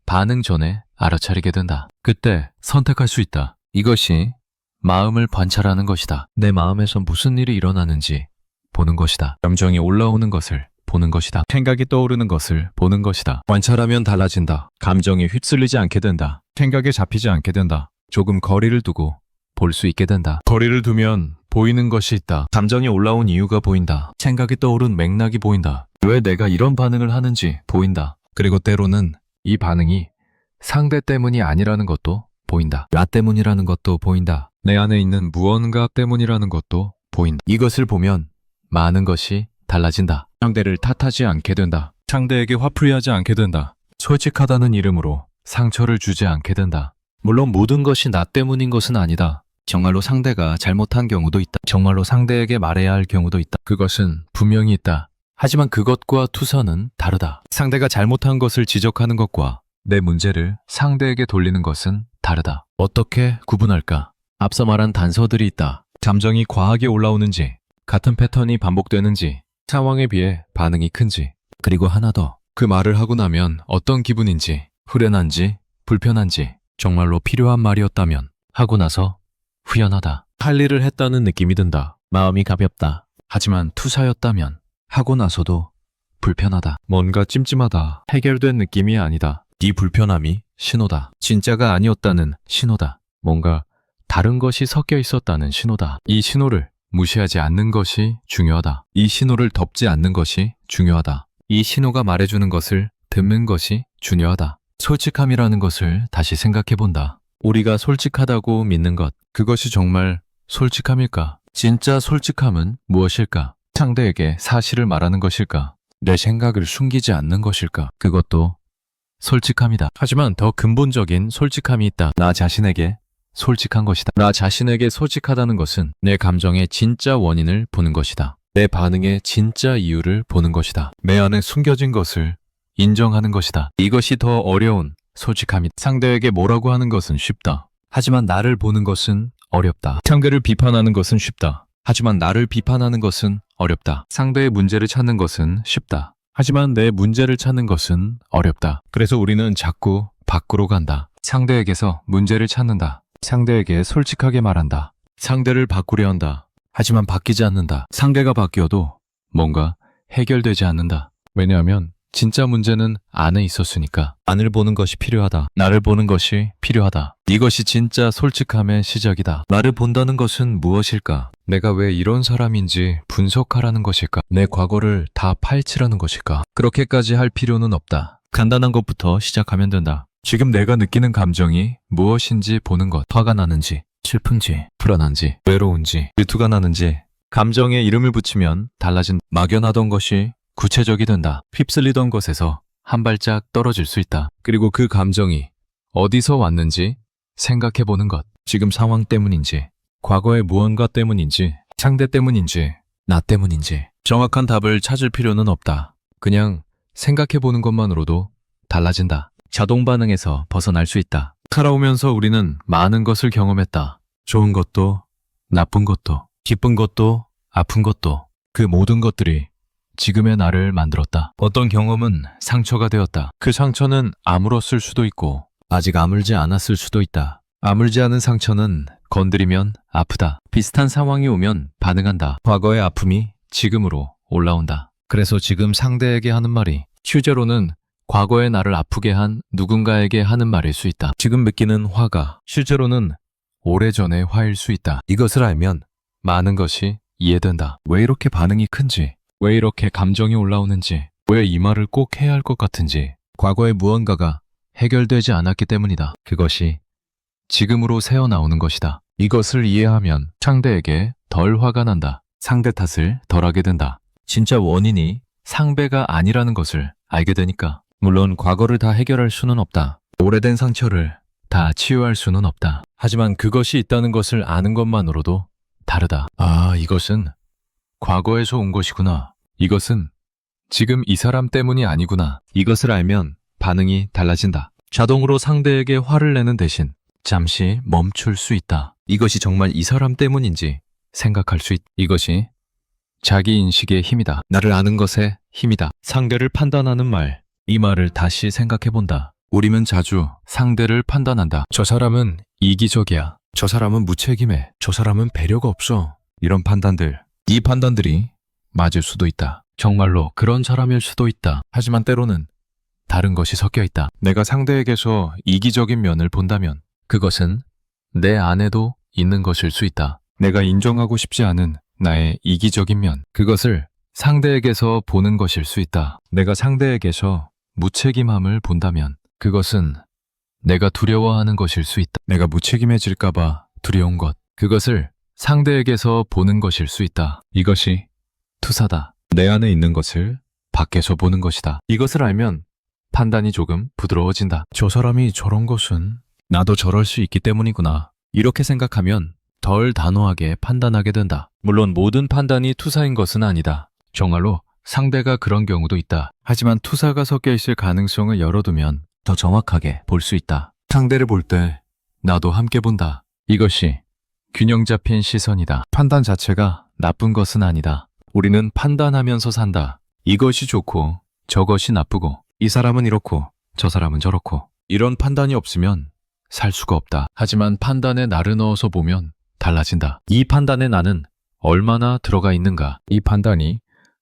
반응 전에 알아차리게 된다. 그때 선택할 수 있다. 이것이 마음을 관찰하는 것이다. 내 마음에서 무슨 일이 일어나는지 보는 것이다. 감정이 올라오는 것을 보는 것이다. 생각이 떠오르는 것을 보는 것이다. 관찰하면 달라진다. 감정이 휩쓸리지 않게 된다. 생각에 잡히지 않게 된다. 조금 거리를 두고 볼 수 있게 된다. 거리를 두면 보이는 것이 있다. 감정이 올라온 이유가 보인다. 생각이 떠오른 맥락이 보인다. 왜 내가 이런 반응을 하는지 보인다. 그리고 때로는 이 반응이 상대 때문이 아니라는 것도 보인다. 나 때문이라는 것도 보인다. 내 안에 있는 무언가 때문이라는 것도 보인다. 이것을 보면 많은 것이 달라진다. 상대를 탓하지 않게 된다. 상대에게 화풀이하지 않게 된다. 솔직하다는 이름으로 상처를 주지 않게 된다. 물론 모든 것이 나 때문인 것은 아니다. 정말로 상대가 잘못한 경우도 있다. 정말로 상대에게 말해야 할 경우도 있다. 그것은 분명히 있다. 하지만 그것과 투서는 다르다. 상대가 잘못한 것을 지적하는 것과 내 문제를 상대에게 돌리는 것은 다르다. 어떻게 구분할까? 앞서 말한 단서들이 있다. 감정이 과하게 올라오는지, 같은 패턴이 반복되는지, 상황에 비해 반응이 큰지, 그리고 하나 더. 그 말을 하고 나면 어떤 기분인지, 후련한지, 불편한지, 정말로 필요한 말이었다면 하고 나서 후련하다. 할 일을 했다는 느낌이 든다. 마음이 가볍다. 하지만 투사였다면 하고 나서도 불편하다. 뭔가 찜찜하다. 해결된 느낌이 아니다. 이 불편함이 신호다. 진짜가 아니었다는 신호다. 뭔가 다른 것이 섞여 있었다는 신호다. 이 신호를 무시하지 않는 것이 중요하다. 이 신호를 덮지 않는 것이 중요하다. 이 신호가 말해주는 것을 듣는 것이 중요하다. 솔직함이라는 것을 다시 생각해 본다. 우리가 솔직하다고 믿는 것, 그것이 정말 솔직함일까? 진짜 솔직함은 무엇일까? 상대에게 사실을 말하는 것일까? 내 생각을 숨기지 않는 것일까? 그것도 솔직함이다. 하지만 더 근본적인 솔직함이 있다. 나 자신에게 솔직한 것이다. 나 자신에게 솔직하다는 것은 내 감정의 진짜 원인을 보는 것이다. 내 반응의 진짜 이유를 보는 것이다. 내 안에 숨겨진 것을 인정하는 것이다. 이것이 더 어려운 솔직함이다. 상대에게 뭐라고 하는 것은 쉽다. 하지만 나를 보는 것은 어렵다. 상대를 비판하는 것은 쉽다. 하지만 나를 비판하는 것은 어렵다. 상대의 문제를 찾는 것은 쉽다. 하지만 내 문제를 찾는 것은 어렵다. 그래서 우리는 자꾸 밖으로 간다. 상대에게서 문제를 찾는다. 상대에게 솔직하게 말한다. 상대를 바꾸려 한다. 하지만 바뀌지 않는다. 상대가 바뀌어도 뭔가 해결되지 않는다. 왜냐하면 진짜 문제는 안에 있었으니까. 안을 보는 것이 필요하다. 나를 보는 것이 필요하다. 이것이 진짜 솔직함의 시작이다. 나를 본다는 것은 무엇일까? 내가 왜 이런 사람인지 분석하라는 것일까? 내 과거를 다 파헤치라는 것일까? 그렇게까지 할 필요는 없다. 간단한 것부터 시작하면 된다. 지금 내가 느끼는 감정이 무엇인지 보는 것. 화가 나는지, 슬픈지, 불안한지, 외로운지, 질투가 나는지. 감정에 이름을 붙이면 달라진. 막연하던 것이 구체적이 된다. 휩쓸리던 것에서 한 발짝 떨어질 수 있다. 그리고 그 감정이 어디서 왔는지 생각해보는 것. 지금 상황 때문인지, 과거의 무언가 때문인지, 상대 때문인지, 나 때문인지. 정확한 답을 찾을 필요는 없다. 그냥 생각해보는 것만으로도 달라진다. 자동 반응에서 벗어날 수 있다. 살아오면서 우리는 많은 것을 경험했다. 좋은 것도, 나쁜 것도, 기쁜 것도, 아픈 것도. 그 모든 것들이 지금의 나를 만들었다. 어떤 경험은 상처가 되었다. 그 상처는 아물었을 수도 있고 아직 아물지 않았을 수도 있다. 아물지 않은 상처는 건드리면 아프다. 비슷한 상황이 오면 반응한다. 과거의 아픔이 지금으로 올라온다. 그래서 지금 상대에게 하는 말이 실제로는 과거의 나를 아프게 한 누군가에게 하는 말일 수 있다. 지금 느끼는 화가 실제로는 오래전의 화일 수 있다. 이것을 알면 많은 것이 이해된다. 왜 이렇게 반응이 큰지, 왜 이렇게 감정이 올라오는지, 왜 이 말을 꼭 해야 할 것 같은지. 과거의 무언가가 해결되지 않았기 때문이다. 그것이 지금으로 새어나오는 것이다. 이것을 이해하면 상대에게 덜 화가 난다. 상대 탓을 덜하게 된다. 진짜 원인이 상대가 아니라는 것을 알게 되니까. 물론 과거를 다 해결할 수는 없다. 오래된 상처를 다 치유할 수는 없다. 하지만 그것이 있다는 것을 아는 것만으로도 다르다. 아, 이것은 과거에서 온 것이구나. 이것은 지금 이 사람 때문이 아니구나. 이것을 알면 반응이 달라진다. 자동으로 상대에게 화를 내는 대신 잠시 멈출 수 있다. 이것이 정말 이 사람 때문인지 생각할 수 있다. 이것이 자기 인식의 힘이다. 나를 아는 것의 힘이다. 상대를 판단하는 말, 이 말을 다시 생각해본다. 우리는 자주 상대를 판단한다. 저 사람은 이기적이야. 저 사람은 무책임해. 저 사람은 배려가 없어. 이런 판단들, 이 판단들이 맞을 수도 있다. 정말로 그런 사람일 수도 있다. 하지만 때로는 다른 것이 섞여 있다. 내가 상대에게서 이기적인 면을 본다면 그것은 내 안에도 있는 것일 수 있다. 내가 인정하고 싶지 않은 나의 이기적인 면, 그것을 상대에게서 보는 것일 수 있다. 내가 상대에게서 무책임함을 본다면 그것은 내가 두려워하는 것일 수 있다. 내가 무책임해질까봐 두려운 것. 그것을 상대에게서 보는 것일 수 있다. 이것이 투사다. 내 안에 있는 것을 밖에서 보는 것이다. 이것을 알면 판단이 조금 부드러워진다. 저 사람이 저런 것은 나도 저럴 수 있기 때문이구나. 이렇게 생각하면 덜 단호하게 판단하게 된다. 물론 모든 판단이 투사인 것은 아니다. 정말로 상대가 그런 경우도 있다. 하지만 투사가 섞여 있을 가능성을 열어두면 더 정확하게 볼 수 있다. 상대를 볼 때 나도 함께 본다. 이것이 균형 잡힌 시선이다. 판단 자체가 나쁜 것은 아니다. 우리는 판단하면서 산다. 이것이 좋고 저것이 나쁘고 이 사람은 이렇고 저 사람은 저렇고 이런 판단이 없으면 살 수가 없다. 하지만 판단에 나를 넣어서 보면 달라진다. 이 판단에 나는 얼마나 들어가 있는가? 이 판단이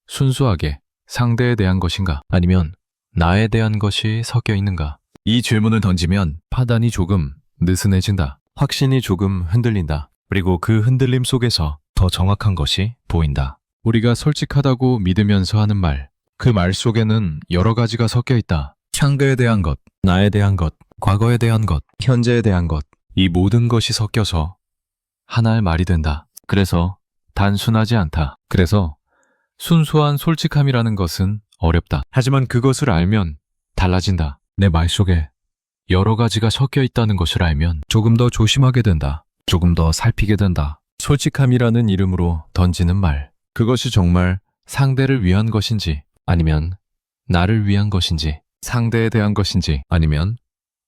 순수하게 상대에 대한 것인가? 아니면 나에 대한 것이 섞여 있는가? 이 질문을 던지면 판단이 조금 느슨해진다. 확신이 조금 흔들린다. 그리고 그 흔들림 속에서 더 정확한 것이 보인다. 우리가 솔직하다고 믿으면서 하는 말, 그 말 속에는 여러 가지가 섞여 있다. 상대에 대한 것, 나에 대한 것, 과거에 대한 것, 현재에 대한 것, 이 모든 것이 섞여서 하나의 말이 된다. 그래서 단순하지 않다. 그래서 순수한 솔직함이라는 것은 어렵다. 하지만 그것을 알면 달라진다. 내 말 속에 여러 가지가 섞여 있다는 것을 알면 조금 더 조심하게 된다. 조금 더 살피게 된다. 솔직함이라는 이름으로 던지는 말, 그것이 정말 상대를 위한 것인지 아니면 나를 위한 것인지, 상대에 대한 것인지 아니면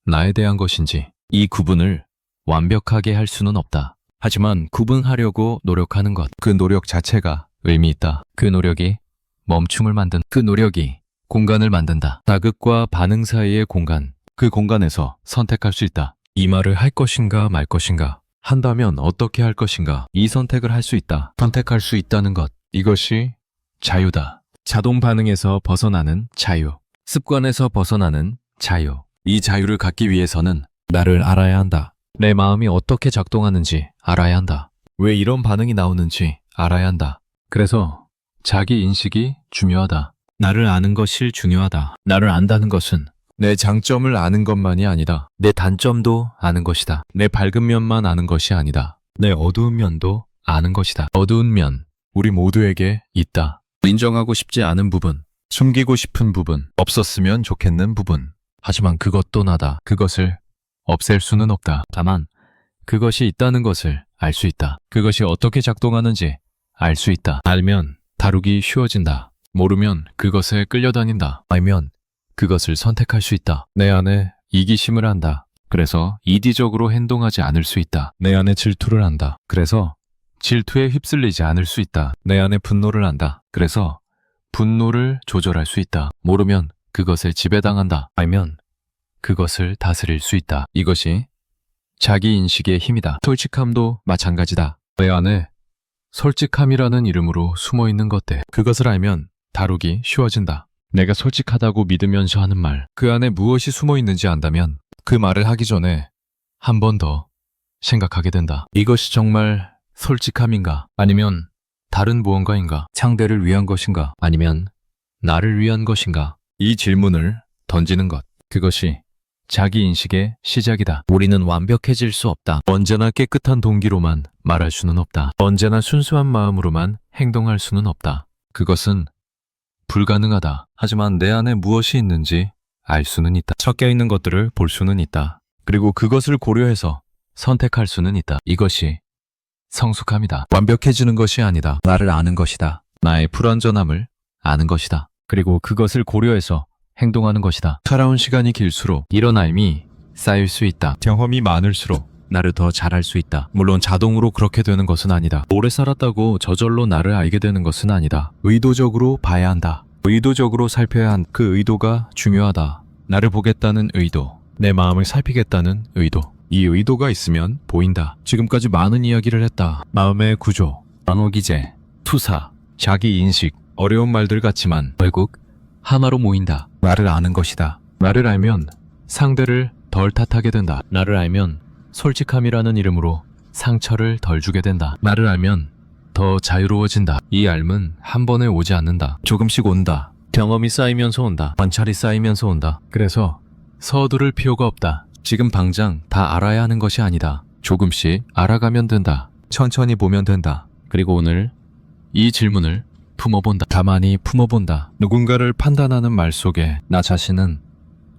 나에 대한 것인지, 이 구분을 완벽하게 할 수는 없다. 하지만 구분하려고 노력하는 것, 그 노력 자체가 의미 있다. 그 노력이 멈춤을 만든, 그 노력이 공간을 만든다. 자극과 반응 사이의 공간, 그 공간에서 선택할 수 있다. 이 말을 할 것인가 말 것인가, 한다면 어떻게 할 것인가, 이 선택을 할 수 있다. 선택할 수 있다는 것, 이것이 자유다. 자동 반응에서 벗어나는 자유, 습관에서 벗어나는 자유. 이 자유를 갖기 위해서는 나를 알아야 한다. 내 마음이 어떻게 작동하는지 알아야 한다. 왜 이런 반응이 나오는지 알아야 한다. 그래서 자기 인식이 중요하다. 나를 아는 것이 중요하다. 나를 안다는 것은 내 장점을 아는 것만이 아니다. 내 단점도 아는 것이다. 내 밝은 면만 아는 것이 아니다. 내 어두운 면도 아는 것이다. 어두운 면, 우리 모두에게 있다. 인정하고 싶지 않은 부분, 숨기고 싶은 부분, 없었으면 좋겠는 부분. 하지만 그것도 나다. 그것을 없앨 수는 없다. 다만 그것이 있다는 것을 알 수 있다. 그것이 어떻게 작동하는지 알 수 있다. 알면 다루기 쉬워진다. 모르면 그것에 끌려다닌다. 알면 그것을 선택할 수 있다. 내 안에 이기심을 한다. 그래서 이기적으로 행동하지 않을 수 있다. 내 안에 질투를 한다. 그래서 질투에 휩쓸리지 않을 수 있다. 내 안에 분노를 한다. 그래서 분노를 조절할 수 있다. 모르면 그것을 지배당한다. 알면 그것을 다스릴 수 있다. 이것이 자기 인식의 힘이다. 솔직함도 마찬가지다. 내 안에 솔직함이라는 이름으로 숨어 있는 것들, 그것을 알면 다루기 쉬워진다. 내가 솔직하다고 믿으면서 하는 말, 그 안에 무엇이 숨어 있는지 안다면 그 말을 하기 전에 한 번 더 생각하게 된다. 이것이 정말 솔직함인가? 아니면 다른 무언가인가? 상대를 위한 것인가? 아니면 나를 위한 것인가? 이 질문을 던지는 것, 그것이 자기 인식의 시작이다. 우리는 완벽해질 수 없다. 언제나 깨끗한 동기로만 말할 수는 없다. 언제나 순수한 마음으로만 행동할 수는 없다. 그것은 불가능하다. 하지만 내 안에 무엇이 있는지 알 수는 있다. 섞여 있는 것들을 볼 수는 있다. 그리고 그것을 고려해서 선택할 수는 있다. 이것이 성숙함이다. 완벽해지는 것이 아니다. 나를 아는 것이다. 나의 불완전함을 아는 것이다. 그리고 그것을 고려해서 행동하는 것이다. 살아온 시간이 길수록 이런 알미 쌓일 수 있다. 경험이 많을수록 나를 더 잘할 수 있다. 물론 자동으로 그렇게 되는 것은 아니다. 오래 살았다고 저절로 나를 알게 되는 것은 아니다. 의도적으로 봐야 한다. 의도적으로 살펴야 한 그 의도가 중요하다. 나를 보겠다는 의도, 내 마음을 살피겠다는 의도. 이 의도가 있으면 보인다. 지금까지 많은 이야기를 했다. 마음의 구조, 단호기제, 투사, 자기인식, 어려운 말들 같지만 결국 하나로 모인다. 나를 아는 것이다. 나를 알면 상대를 덜 탓하게 된다. 나를 알면 솔직함이라는 이름으로 상처를 덜 주게 된다. 나를 알면 더 자유로워진다. 이 얄은 한 번에 오지 않는다. 조금씩 온다. 경험이 쌓이면서 온다. 관찰이 쌓이면서 온다. 그래서 서두를 필요가 없다. 지금 당장 다 알아야 하는 것이 아니다. 조금씩 알아가면 된다. 천천히 보면 된다. 그리고 오늘 이 질문을 품어본다. 가만히 품어본다. 누군가를 판단하는 말 속에 나 자신은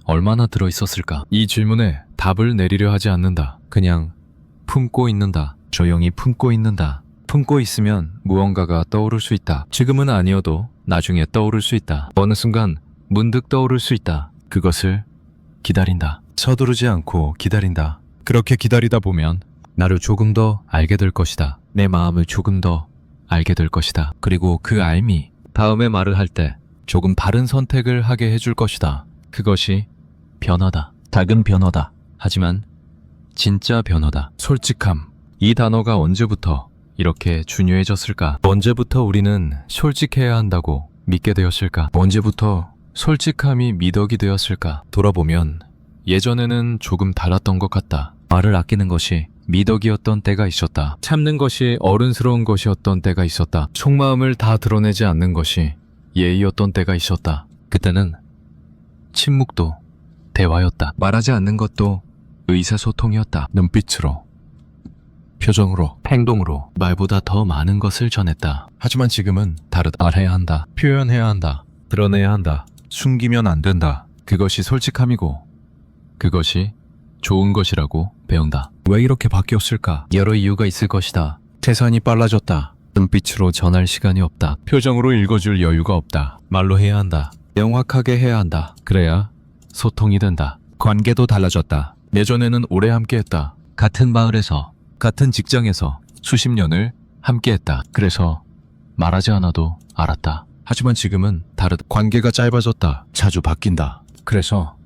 얼마나 들어있었을까? 이 질문에 답을 내리려 하지 않는다. 그냥 품고 있는다. 조용히 품고 있는다. 품고 있으면 무언가가 떠오를 수 있다. 지금은 아니어도 나중에 떠오를 수 있다. 어느 순간 문득 떠오를 수 있다. 그것을 기다린다. 서두르지 않고 기다린다. 그렇게 기다리다 보면 나를 조금 더 알게 될 것이다. 내 마음을 조금 더 알게 될 것이다. 그리고 그 알미 다음에 말을 할 때 조금 바른 선택을 하게 해줄 것이다. 그것이 변화다. 작은 변화다. 하지만 진짜 변화다. 솔직함. 이 단어가 언제부터 이렇게 중요해졌을까? 언제부터 우리는 솔직해야 한다고 믿게 되었을까? 언제부터 솔직함이 미덕이 되었을까? 돌아보면 예전에는 조금 달랐던 것 같다. 말을 아끼는 것이 미덕이었던 때가 있었다. 참는 것이 어른스러운 것이었던 때가 있었다. 속마음을 다 드러내지 않는 것이 예의였던 때가 있었다. 그때는 침묵도 대화였다. 말하지 않는 것도 의사소통이었다. 눈빛으로, 표정으로, 행동으로 말보다 더 많은 것을 전했다. 하지만 지금은 다르다. 말해야 한다. 표현해야 한다. 드러내야 한다. 숨기면 안 된다. 그것이 솔직함이고 그것이 좋은 것이라고 배운다. 왜 이렇게 바뀌었을까? 여러 이유가 있을 것이다. 태산이 빨라졌다. 눈빛으로 전할 시간이 없다. 표정으로 읽어줄 여유가 없다. 말로 해야 한다. 명확하게 해야 한다. 그래야 소통이 된다. 관계도 달라졌다. 예전에는 오래 함께했다. 같은 마을에서, 같은 직장에서 수십 년을 함께했다. 그래서 말하지 않아도 알았다. 하지만 지금은 다르다. 관계가 짧아졌다. 자주 바뀐다. 그래서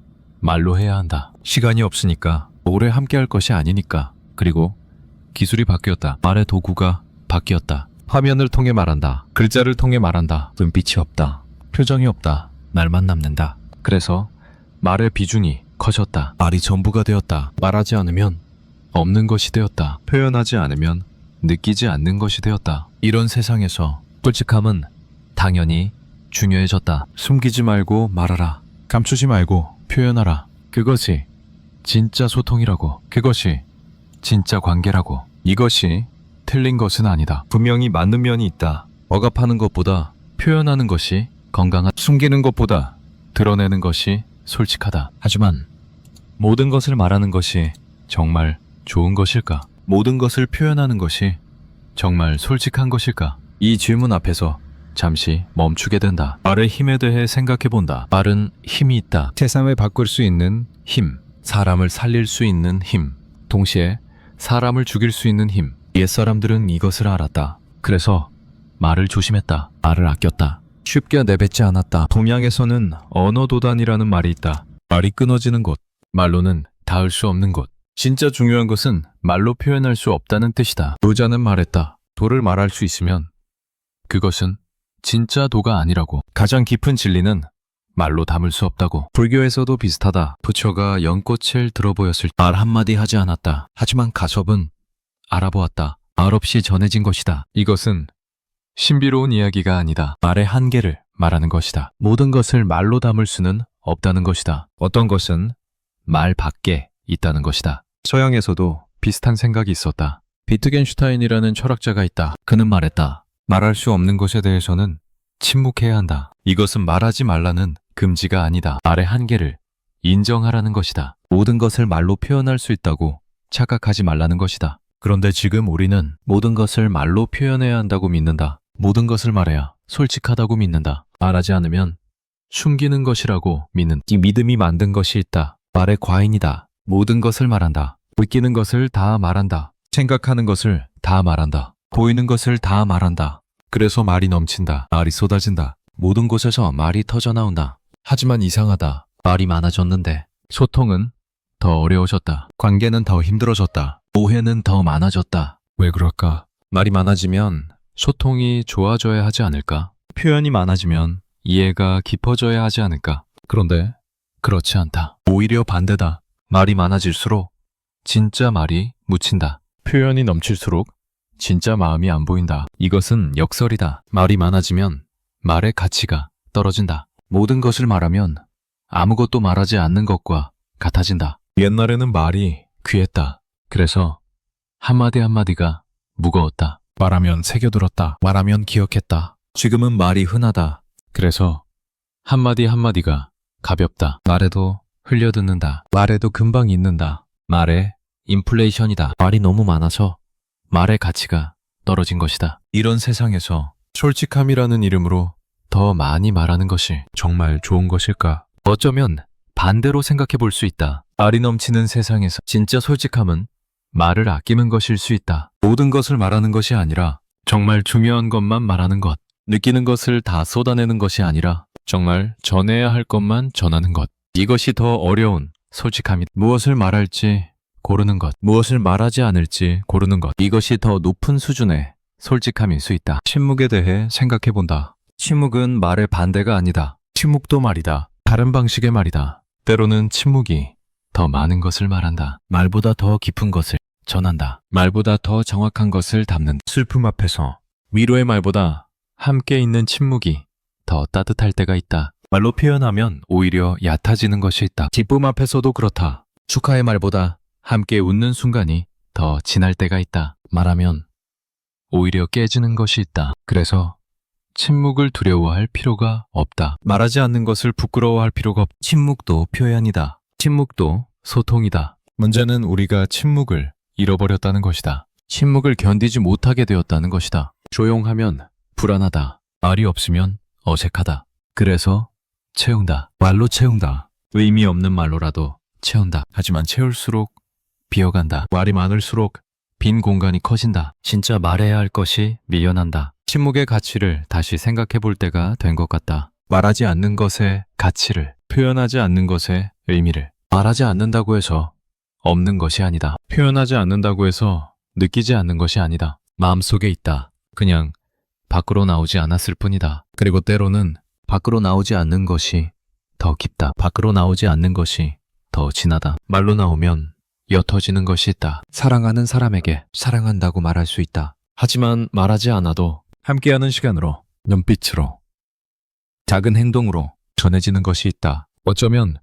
말로 해야 한다. 시간이 없으니까, 오래 함께할 것이 아니니까. 그리고 기술이 바뀌었다. 말의 도구가 바뀌었다. 화면을 통해 말한다. 글자를 통해 말한다. 눈빛이 없다. 표정이 없다. 말만 남는다. 그래서 말의 비중이 커졌다. 말이 전부가 되었다. 말하지 않으면 없는 것이 되었다. 표현하지 않으면 느끼지 않는 것이 되었다. 이런 세상에서 솔직함은 당연히 중요해졌다. 숨기지 말고 말하라. 감추지 말고 표현하라. 그것이 진짜 소통이라고. 그것이 진짜 관계라고. 이것이 틀린 것은 아니다. 분명히 맞는 면이 있다. 억압하는 것보다 표현하는 것이 건강하다. 숨기는 것보다 드러내는 것이 솔직하다. 하지만 모든 것을 말하는 것이 정말 좋은 것일까? 모든 것을 표현하는 것이 정말 솔직한 것일까? 이 질문 앞에서 잠시 멈추게 된다. 말의 힘에 대해 생각해 본다. 말은 힘이 있다. 세상을 바꿀 수 있는 힘, 사람을 살릴 수 있는 힘, 동시에 사람을 죽일 수 있는 힘. 옛사람들은 이것을 알았다. 그래서 말을 조심했다. 말을 아꼈다. 쉽게 내뱉지 않았다. 동양에서는 언어도단이라는 말이 있다. 말이 끊어지는 곳, 말로는 닿을 수 없는 곳. 진짜 중요한 것은 말로 표현할 수 없다는 뜻이다. 도자는 말했다. 도를 말할 수 있으면 그것은 진짜 도가 아니라고. 가장 깊은 진리는 말로 담을 수 없다고. 불교에서도 비슷하다. 부처가 연꽃을 들어보였을 때 말 한마디 하지 않았다. 하지만 가섭은 알아보았다. 말 없이 전해진 것이다. 이것은 신비로운 이야기가 아니다. 말의 한계를 말하는 것이다. 모든 것을 말로 담을 수는 없다는 것이다. 어떤 것은 말 밖에 있다는 것이다. 서양에서도 비슷한 생각이 있었다. 비트겐슈타인이라는 철학자가 있다. 그는 말했다. 말할 수 없는 것에 대해서는 침묵해야 한다. 이것은 말하지 말라는 금지가 아니다. 말의 한계를 인정하라는 것이다. 모든 것을 말로 표현할 수 있다고 착각하지 말라는 것이다. 그런데 지금 우리는 모든 것을 말로 표현해야 한다고 믿는다. 모든 것을 말해야 솔직하다고 믿는다. 말하지 않으면 숨기는 것이라고 믿는 이 믿음이 만든 것이 있다. 말의 과잉이다. 모든 것을 말한다. 느끼는 것을 다 말한다. 생각하는 것을 다 말한다. 보이는 것을 다 말한다. 그래서 말이 넘친다. 말이 쏟아진다. 모든 곳에서 말이 터져나온다. 하지만 이상하다. 말이 많아졌는데 소통은 더 어려워졌다. 관계는 더 힘들어졌다. 오해는 더 많아졌다. 왜 그럴까? 말이 많아지면 소통이 좋아져야 하지 않을까? 표현이 많아지면 이해가 깊어져야 하지 않을까? 그런데 그렇지 않다. 오히려 반대다. 말이 많아질수록 진짜 말이 묻힌다. 표현이 넘칠수록 진짜 마음이 안 보인다. 이것은 역설이다. 말이 많아지면 말의 가치가 떨어진다. 모든 것을 말하면 아무것도 말하지 않는 것과 같아진다. 옛날에는 말이 귀했다. 그래서 한마디 한마디가 무거웠다. 말하면 새겨들었다. 말하면 기억했다. 지금은 말이 흔하다. 그래서 한마디 한마디가 가볍다. 말해도 흘려듣는다. 말해도 금방 잊는다. 말에 인플레이션이다. 말이 너무 많아서 말의 가치가 떨어진 것이다. 이런 세상에서 솔직함이라는 이름으로 더 많이 말하는 것이 정말 좋은 것일까? 어쩌면 반대로 생각해 볼 수 있다. 말이 넘치는 세상에서 진짜 솔직함은 말을 아끼는 것일 수 있다. 모든 것을 말하는 것이 아니라 정말 중요한 것만 말하는 것. 느끼는 것을 다 쏟아내는 것이 아니라 정말 전해야 할 것만 전하는 것. 이것이 더 어려운 솔직함이다. 무엇을 말할지 고르는 것, 무엇을 말하지 않을지 고르는 것. 이것이 더 높은 수준의 솔직함일 수 있다. 침묵에 대해 생각해 본다. 침묵은 말의 반대가 아니다. 침묵도 말이다. 다른 방식의 말이다. 때로는 침묵이 더 많은 것을 말한다. 말보다 더 깊은 것을 전한다. 말보다 더 정확한 것을 담는다. 슬픔 앞에서 위로의 말보다 함께 있는 침묵이 더 따뜻할 때가 있다. 말로 표현하면 오히려 얕아지는 것이 있다. 기쁨 앞에서도 그렇다. 축하의 말보다 함께 웃는 순간이 더 진할 때가 있다. 말하면 오히려 깨지는 것이 있다. 그래서 침묵을 두려워할 필요가 없다. 말하지 않는 것을 부끄러워할 필요가 없다. 침묵도 표현이다. 침묵도 소통이다. 문제는 우리가 침묵을 잃어버렸다는 것이다. 침묵을 견디지 못하게 되었다는 것이다. 조용하면 불안하다. 말이 없으면 어색하다. 그래서 채운다. 말로 채운다. 의미 없는 말로라도 채운다. 하지만 채울수록 비어간다. 말이 많을수록 빈 공간이 커진다. 진짜 말해야 할 것이 미련한다. 침묵의 가치를 다시 생각해 볼 때가 된 것 같다. 말하지 않는 것의 가치를, 표현하지 않는 것의 의미를. 말하지 않는다고 해서 없는 것이 아니다. 표현하지 않는다고 해서 느끼지 않는 것이 아니다. 마음속에 있다. 그냥 밖으로 나오지 않았을 뿐이다. 그리고 때로는 밖으로 나오지 않는 것이 더 깊다. 밖으로 나오지 않는 것이 더 진하다. 말로 나오면 옅어지는 것이 있다. 사랑하는 사람에게 사랑한다고 말할 수 있다. 하지만 말하지 않아도 함께하는 시간으로, 눈빛으로, 작은 행동으로 전해지는 것이 있다. 어쩌면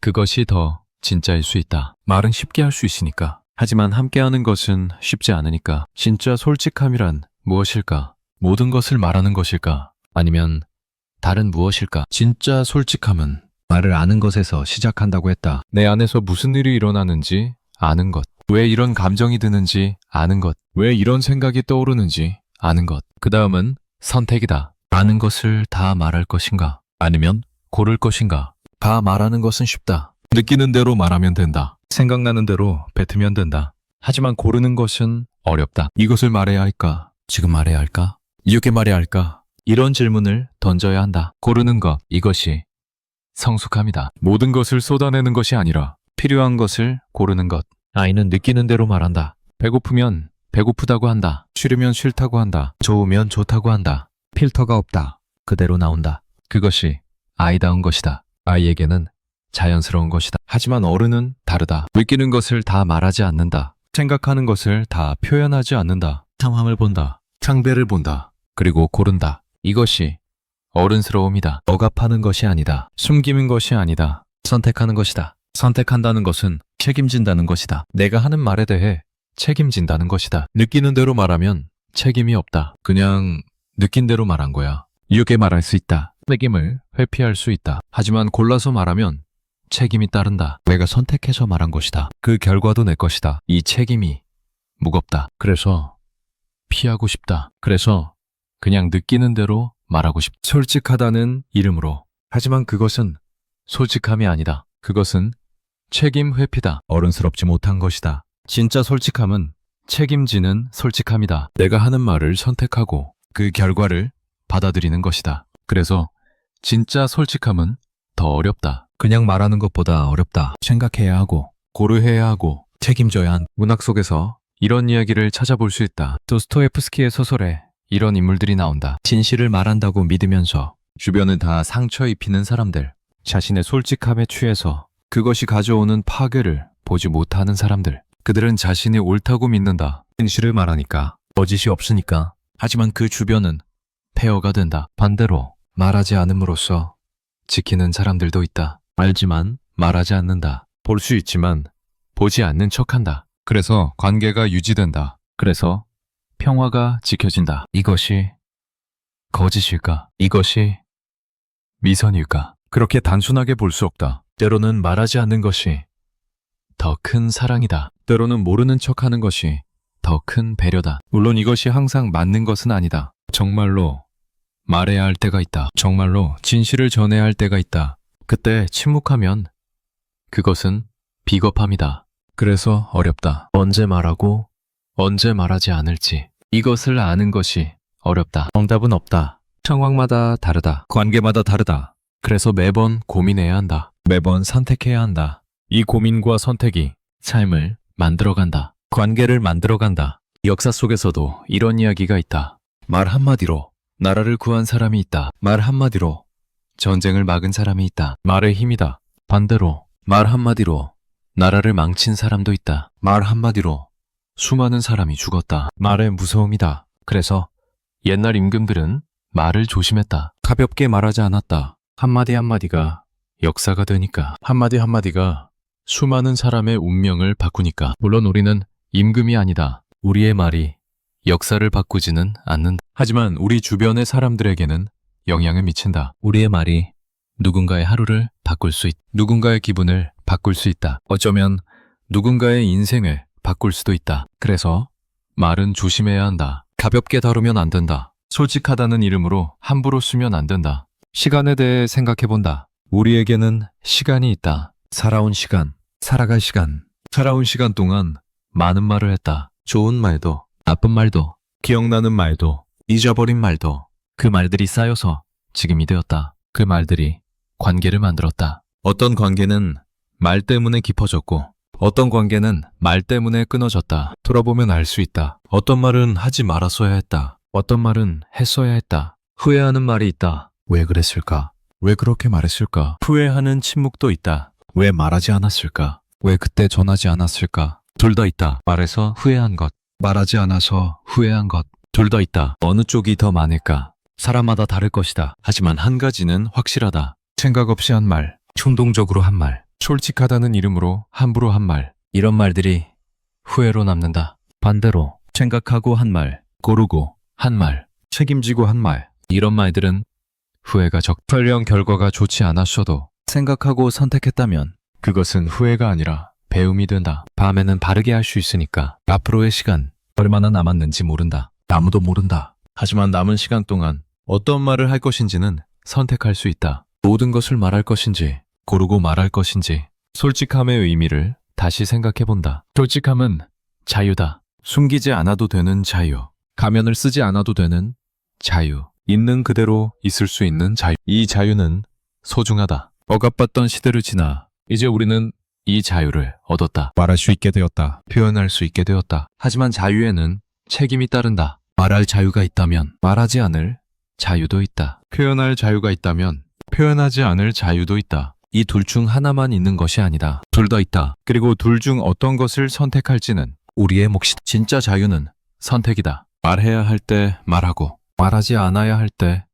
그것이 더 진짜일 수 있다. 말은 쉽게 할 수 있으니까. 하지만 함께하는 것은 쉽지 않으니까. 진짜 솔직함이란 무엇일까? 모든 것을 말하는 것일까? 아니면 다른 무엇일까? 진짜 솔직함은 말을 아는 것에서 시작한다고 했다. 내 안에서 무슨 일이 일어나는지 아는 것. 왜 이런 감정이 드는지 아는 것. 왜 이런 생각이 떠오르는지 아는 것. 그 다음은 선택이다. 아는 것을 다 말할 것인가? 아니면 고를 것인가? 다 말하는 것은 쉽다. 느끼는 대로 말하면 된다. 생각나는 대로 뱉으면 된다. 하지만 고르는 것은 어렵다. 이것을 말해야 할까? 지금 말해야 할까? 이렇게 말해야 할까? 이런 질문을 던져야 한다. 고르는 것, 이것이 성숙함이다. 모든 것을 쏟아내는 것이 아니라 필요한 것을 고르는 것. 아이는 느끼는 대로 말한다. 배고프면 배고프다고 한다. 싫으면 싫다고 한다. 좋으면 좋다고 한다. 필터가 없다. 그대로 나온다. 그것이 아이다운 것이다. 아이에게는 자연스러운 것이다. 하지만 어른은 다르다. 느끼는 것을 다 말하지 않는다. 생각하는 것을 다 표현하지 않는다. 상황을 본다. 상대를 본다. 그리고 고른다. 이것이 어른스러움이다. 억압하는 것이 아니다. 숨기는 것이 아니다. 선택하는 것이다. 선택한다는 것은 책임진다는 것이다. 내가 하는 말에 대해 책임진다는 것이다. 느끼는 대로 말하면 책임이 없다. 그냥 느낀 대로 말한 거야. 이렇게 말할 수 있다. 책임을 회피할 수 있다. 하지만 골라서 말하면 책임이 따른다. 내가 선택해서 말한 것이다. 그 결과도 내 것이다. 이 책임이 무겁다. 그래서 피하고 싶다. 그래서 그냥 느끼는 대로 말하고 싶다. 솔직하다는 이름으로. 하지만 그것은 솔직함이 아니다. 그것은 책임 회피다. 어른스럽지 못한 것이다. 진짜 솔직함은 책임지는 솔직함이다. 내가 하는 말을 선택하고 그 결과를 받아들이는 것이다. 그래서 진짜 솔직함은 더 어렵다. 그냥 말하는 것보다 어렵다. 생각해야 하고 고려해야 하고 책임져야 한. 문학 속에서 이런 이야기를 찾아볼 수 있다. 도스토옙스키의 소설에 이런 인물들이 나온다. 진실을 말한다고 믿으면서 주변을 다 상처 입히는 사람들. 자신의 솔직함에 취해서 그것이 가져오는 파괴를 보지 못하는 사람들. 그들은 자신이 옳다고 믿는다. 진실을 말하니까 거짓이 없으니까. 하지만 그 주변은 폐허가 된다. 반대로 말하지 않음으로써 지키는 사람들도 있다. 알지만 말하지 않는다. 볼 수 있지만 보지 않는 척한다. 그래서 관계가 유지된다. 그래서 평화가 지켜진다. 이것이 거짓일까? 이것이 미선일까? 그렇게 단순하게 볼 수 없다. 때로는 말하지 않는 것이 더 큰 사랑이다. 때로는 모르는 척하는 것이 더 큰 배려다. 물론 이것이 항상 맞는 것은 아니다. 정말로 말해야 할 때가 있다. 정말로 진실을 전해야 할 때가 있다. 그때 침묵하면 그것은 비겁함이다. 그래서 어렵다. 언제 말하고 언제 말하지 않을지 이것을 아는 것이 어렵다. 정답은 없다. 상황마다 다르다. 관계마다 다르다. 그래서 매번 고민해야 한다. 매번 선택해야 한다. 이 고민과 선택이 삶을 만들어간다. 관계를 만들어간다. 역사 속에서도 이런 이야기가 있다. 말 한마디로 나라를 구한 사람이 있다. 말 한마디로 전쟁을 막은 사람이 있다. 말의 힘이다. 반대로 말 한마디로 나라를 망친 사람도 있다. 말 한마디로 수많은 사람이 죽었다. 말의 무서움이다. 그래서 옛날 임금들은 말을 조심했다. 가볍게 말하지 않았다. 한마디 한마디가 역사가 되니까. 한마디 한마디가 수많은 사람의 운명을 바꾸니까. 물론 우리는 임금이 아니다. 우리의 말이 역사를 바꾸지는 않는다. 하지만 우리 주변의 사람들에게는 영향을 미친다. 우리의 말이 누군가의 하루를 바꿀 수 있다. 누군가의 기분을 바꿀 수 있다. 어쩌면 누군가의 인생을 바꿀 수도 있다. 그래서 말은 조심해야 한다. 가볍게 다루면 안 된다. 솔직하다는 이름으로 함부로 쓰면 안 된다. 시간에 대해 생각해본다. 우리에게는 시간이 있다. 살아온 시간, 살아갈 시간. 살아온 시간 동안 많은 말을 했다. 좋은 말도, 나쁜 말도, 기억나는 말도, 잊어버린 말도. 그 말들이 쌓여서 지금이 되었다. 그 말들이 관계를 만들었다. 어떤 관계는 말 때문에 깊어졌고 어떤 관계는 말 때문에 끊어졌다. 돌아보면 알 수 있다. 어떤 말은 하지 말았어야 했다. 어떤 말은 했어야 했다. 후회하는 말이 있다. 왜 그랬을까? 왜 그렇게 말했을까? 후회하는 침묵도 있다. 왜 말하지 않았을까? 왜 그때 전하지 않았을까? 둘 다 있다. 말해서 후회한 것, 말하지 않아서 후회한 것. 둘 다 있다. 어느 쪽이 더 많을까? 사람마다 다를 것이다. 하지만 한 가지는 확실하다. 생각 없이 한 말, 충동적으로 한 말, 솔직하다는 이름으로 함부로 한 말. 이런 말들이 후회로 남는다. 반대로 생각하고 한 말, 고르고 한 말, 책임지고 한 말. 이런 말들은 후회가 설령 결과가 좋지 않았어도 생각하고 선택했다면 그것은 후회가 아니라 배움이 된다. 밤에는 바르게 할 수 있으니까 앞으로의 시간 얼마나 남았는지 모른다. 아무도 모른다. 하지만 남은 시간 동안 어떤 말을 할 것인지는 선택할 수 있다. 모든 것을 말할 것인지 고르고 말할 것인지 솔직함의 의미를 다시 생각해본다. 솔직함은 자유다. 숨기지 않아도 되는 자유. 가면을 쓰지 않아도 되는 자유. 있는 그대로 있을 수 있는 자유. 이 자유는 소중하다. 억압받던 시대를 지나 이제 우리는 이 자유를 얻었다. 말할 수 있게 되었다. 표현할 수 있게 되었다. 하지만 자유에는 책임이 따른다. 말할 자유가 있다면 말하지 않을 자유도 있다. 표현할 자유가 있다면 표현하지 않을 자유도 있다. 이 둘 중 하나만 있는 것이 아니다. 둘 다 있다. 그리고 둘 중 어떤 것을 선택할지는 우리의 몫이다. 진짜 자유는 선택이다. 말해야 할 때 말하고 말하지 않아야 할 때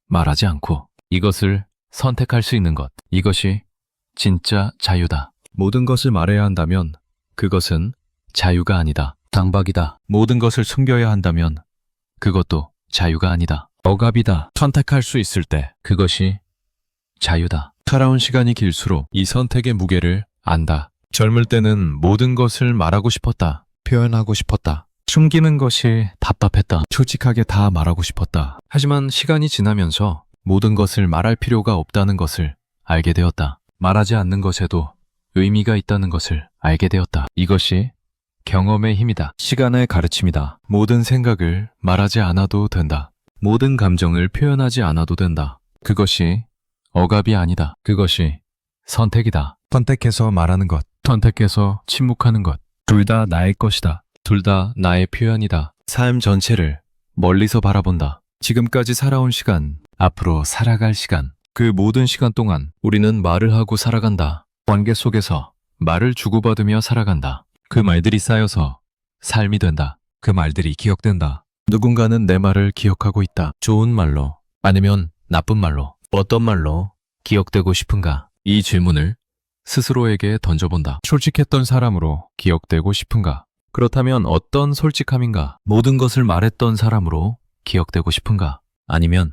말하지 않고 이것을 선택할 수 있는 것. 이것이 진짜 자유다. 모든 것을 말해야 한다면 그것은 자유가 아니다. 강박이다. 모든 것을 숨겨야 한다면 그것도 자유가 아니다. 억압이다. 선택할 수 있을 때 그것이 자유다. 살아온 시간이 길수록 이 선택의 무게를 안다. 젊을 때는 모든 것을 말하고 싶었다. 표현하고 싶었다. 숨기는 것이 답답했다. 솔직하게 다 말하고 싶었다. 하지만 시간이 지나면서 모든 것을 말할 필요가 없다는 것을 알게 되었다. 말하지 않는 것에도 의미가 있다는 것을 알게 되었다. 이것이 경험의 힘이다. 시간의 가르침이다. 모든 생각을 말하지 않아도 된다. 모든 감정을 표현하지 않아도 된다. 그것이 억압이 아니다. 그것이 선택이다. 선택해서 말하는 것, 선택해서 침묵하는 것. 둘 다 나의 것이다. 둘 다 나의 표현이다. 삶 전체를 멀리서 바라본다. 지금까지 살아온 시간, 앞으로 살아갈 시간. 그 모든 시간 동안 우리는 말을 하고 살아간다. 관계 속에서 말을 주고받으며 살아간다. 그 말들이 쌓여서 삶이 된다. 그 말들이 기억된다. 누군가는 내 말을 기억하고 있다. 좋은 말로, 아니면 나쁜 말로, 어떤 말로 기억되고 싶은가? 이 질문을 스스로에게 던져본다. 솔직했던 사람으로 기억되고 싶은가? 그렇다면 어떤 솔직함인가? 모든 것을 말했던 사람으로 기억되고 싶은가? 아니면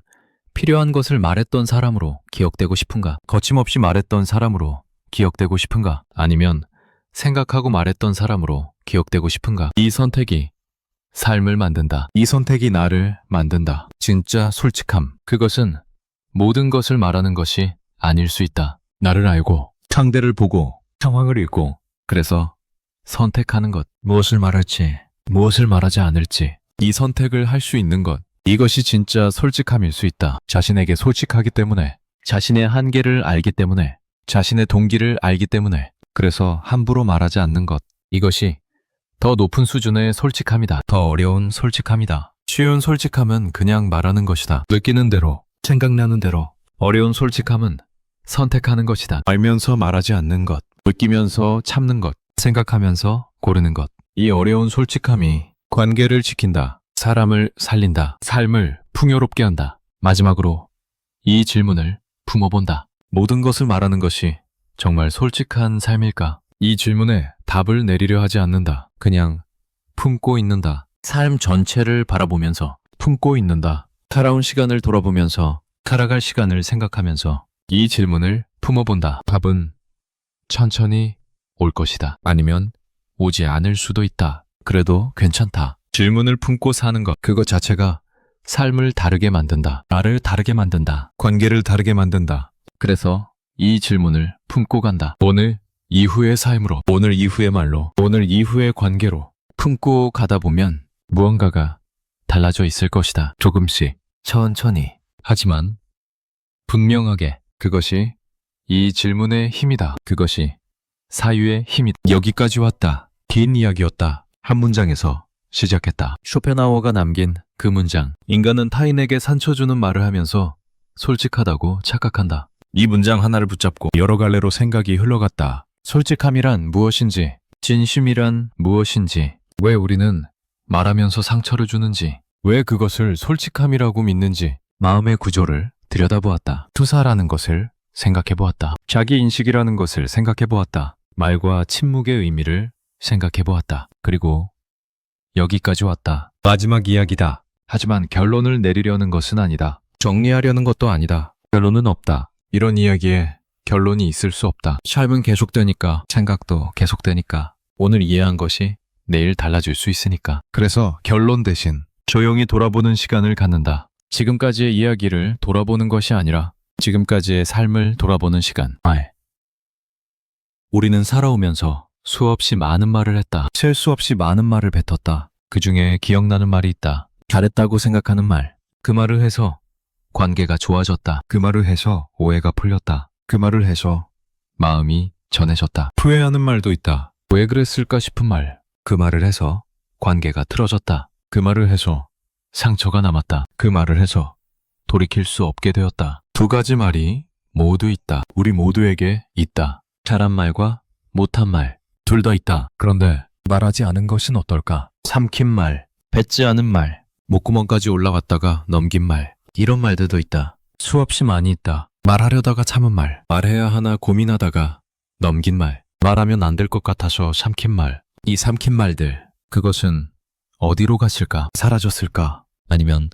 필요한 것을 말했던 사람으로 기억되고 싶은가? 거침없이 말했던 사람으로 기억되고 싶은가? 아니면 생각하고 말했던 사람으로 기억되고 싶은가? 이 선택이 삶을 만든다. 이 선택이 나를 만든다. 진짜 솔직함. 그것은 모든 것을 말하는 것이 아닐 수 있다. 나를 알고, 상대를 보고, 상황을 읽고, 그래서 선택하는 것. 무엇을 말할지, 무엇을 말하지 않을지. 이 선택을 할 수 있는 것. 이것이 진짜 솔직함일 수 있다. 자신에게 솔직하기 때문에, 자신의 한계를 알기 때문에, 자신의 동기를 알기 때문에, 그래서 함부로 말하지 않는 것. 이것이 더 높은 수준의 솔직함이다. 더 어려운 솔직함이다. 쉬운 솔직함은 그냥 말하는 것이다. 느끼는 대로, 생각나는 대로. 어려운 솔직함은 선택하는 것이다. 알면서 말하지 않는 것, 느끼면서 참는 것, 생각하면서 고르는 것. 이 어려운 솔직함이 관계를 지킨다. 사람을 살린다. 삶을 풍요롭게 한다. 마지막으로 이 질문을 품어본다. 모든 것을 말하는 것이 정말 솔직한 삶일까? 이 질문에 답을 내리려 하지 않는다. 그냥 품고 있는다. 삶 전체를 바라보면서 품고 있는다. 살아온 시간을 돌아보면서 살아갈 시간을 생각하면서 이 질문을 품어본다. 답은 천천히 올 것이다. 아니면 오지 않을 수도 있다. 그래도 괜찮다. 질문을 품고 사는 것, 그것 자체가 삶을 다르게 만든다. 나를 다르게 만든다. 관계를 다르게 만든다. 그래서 이 질문을 품고 간다. 오늘 이후의 삶으로, 오늘 이후의 말로, 오늘 이후의 관계로 품고 가다 보면 무언가가 달라져 있을 것이다. 조금씩, 천천히. 하지만 분명하게. 그것이 이 질문의 힘이다. 그것이 사유의 힘이다. 여기까지 왔다. 긴 이야기였다. 한 문장에서 시작했다. 쇼펜하우어가 남긴 그 문장. 인간은 타인에게 상처 주는 말을 하면서 솔직하다고 착각한다. 이 문장 하나를 붙잡고 여러 갈래로 생각이 흘러갔다. 솔직함이란 무엇인지, 진심이란 무엇인지, 왜 우리는 말하면서 상처를 주는지, 왜 그것을 솔직함이라고 믿는지, 마음의 구조를 들여다보았다. 투사라는 것을 생각해보았다. 자기인식이라는 것을 생각해보았다. 말과 침묵의 의미를 생각해보았다. 그리고 여기까지 왔다. 마지막 이야기다. 하지만 결론을 내리려는 것은 아니다. 정리하려는 것도 아니다. 결론은 없다. 이런 이야기에 결론이 있을 수 없다. 삶은 계속되니까, 생각도 계속되니까, 오늘 이해한 것이 내일 달라질 수 있으니까. 그래서 결론 대신 조용히 돌아보는 시간을 갖는다. 지금까지의 이야기를 돌아보는 것이 아니라 지금까지의 삶을 돌아보는 시간. 우리는 살아오면서 수없이 많은 말을 했다. 셀 수 없이 많은 말을 뱉었다. 그 중에 기억나는 말이 있다. 잘했다고 생각하는 말. 그 말을 해서 관계가 좋아졌다. 그 말을 해서 오해가 풀렸다. 그 말을 해서 마음이 전해졌다. 후회하는 말도 있다. 왜 그랬을까 싶은 말. 그 말을 해서 관계가 틀어졌다. 그 말을 해서 상처가 남았다. 그 말을 해서 돌이킬 수 없게 되었다. 두 가지 말이 모두 있다. 우리 모두에게 있다. 잘한 말과 못한 말. 둘 다 있다. 그런데 말하지 않은 것은 어떨까? 삼킨 말, 뱉지 않은 말, 목구멍까지 올라왔다가 넘긴 말. 이런 말들도 있다. 수없이 많이 있다. 말하려다가 참은 말, 말해야 하나 고민하다가 넘긴 말, 말하면 안 될 것 같아서 삼킨 말. 이 삼킨 말들, 그것은 어디로 갔을까? 사라졌을까? 아니면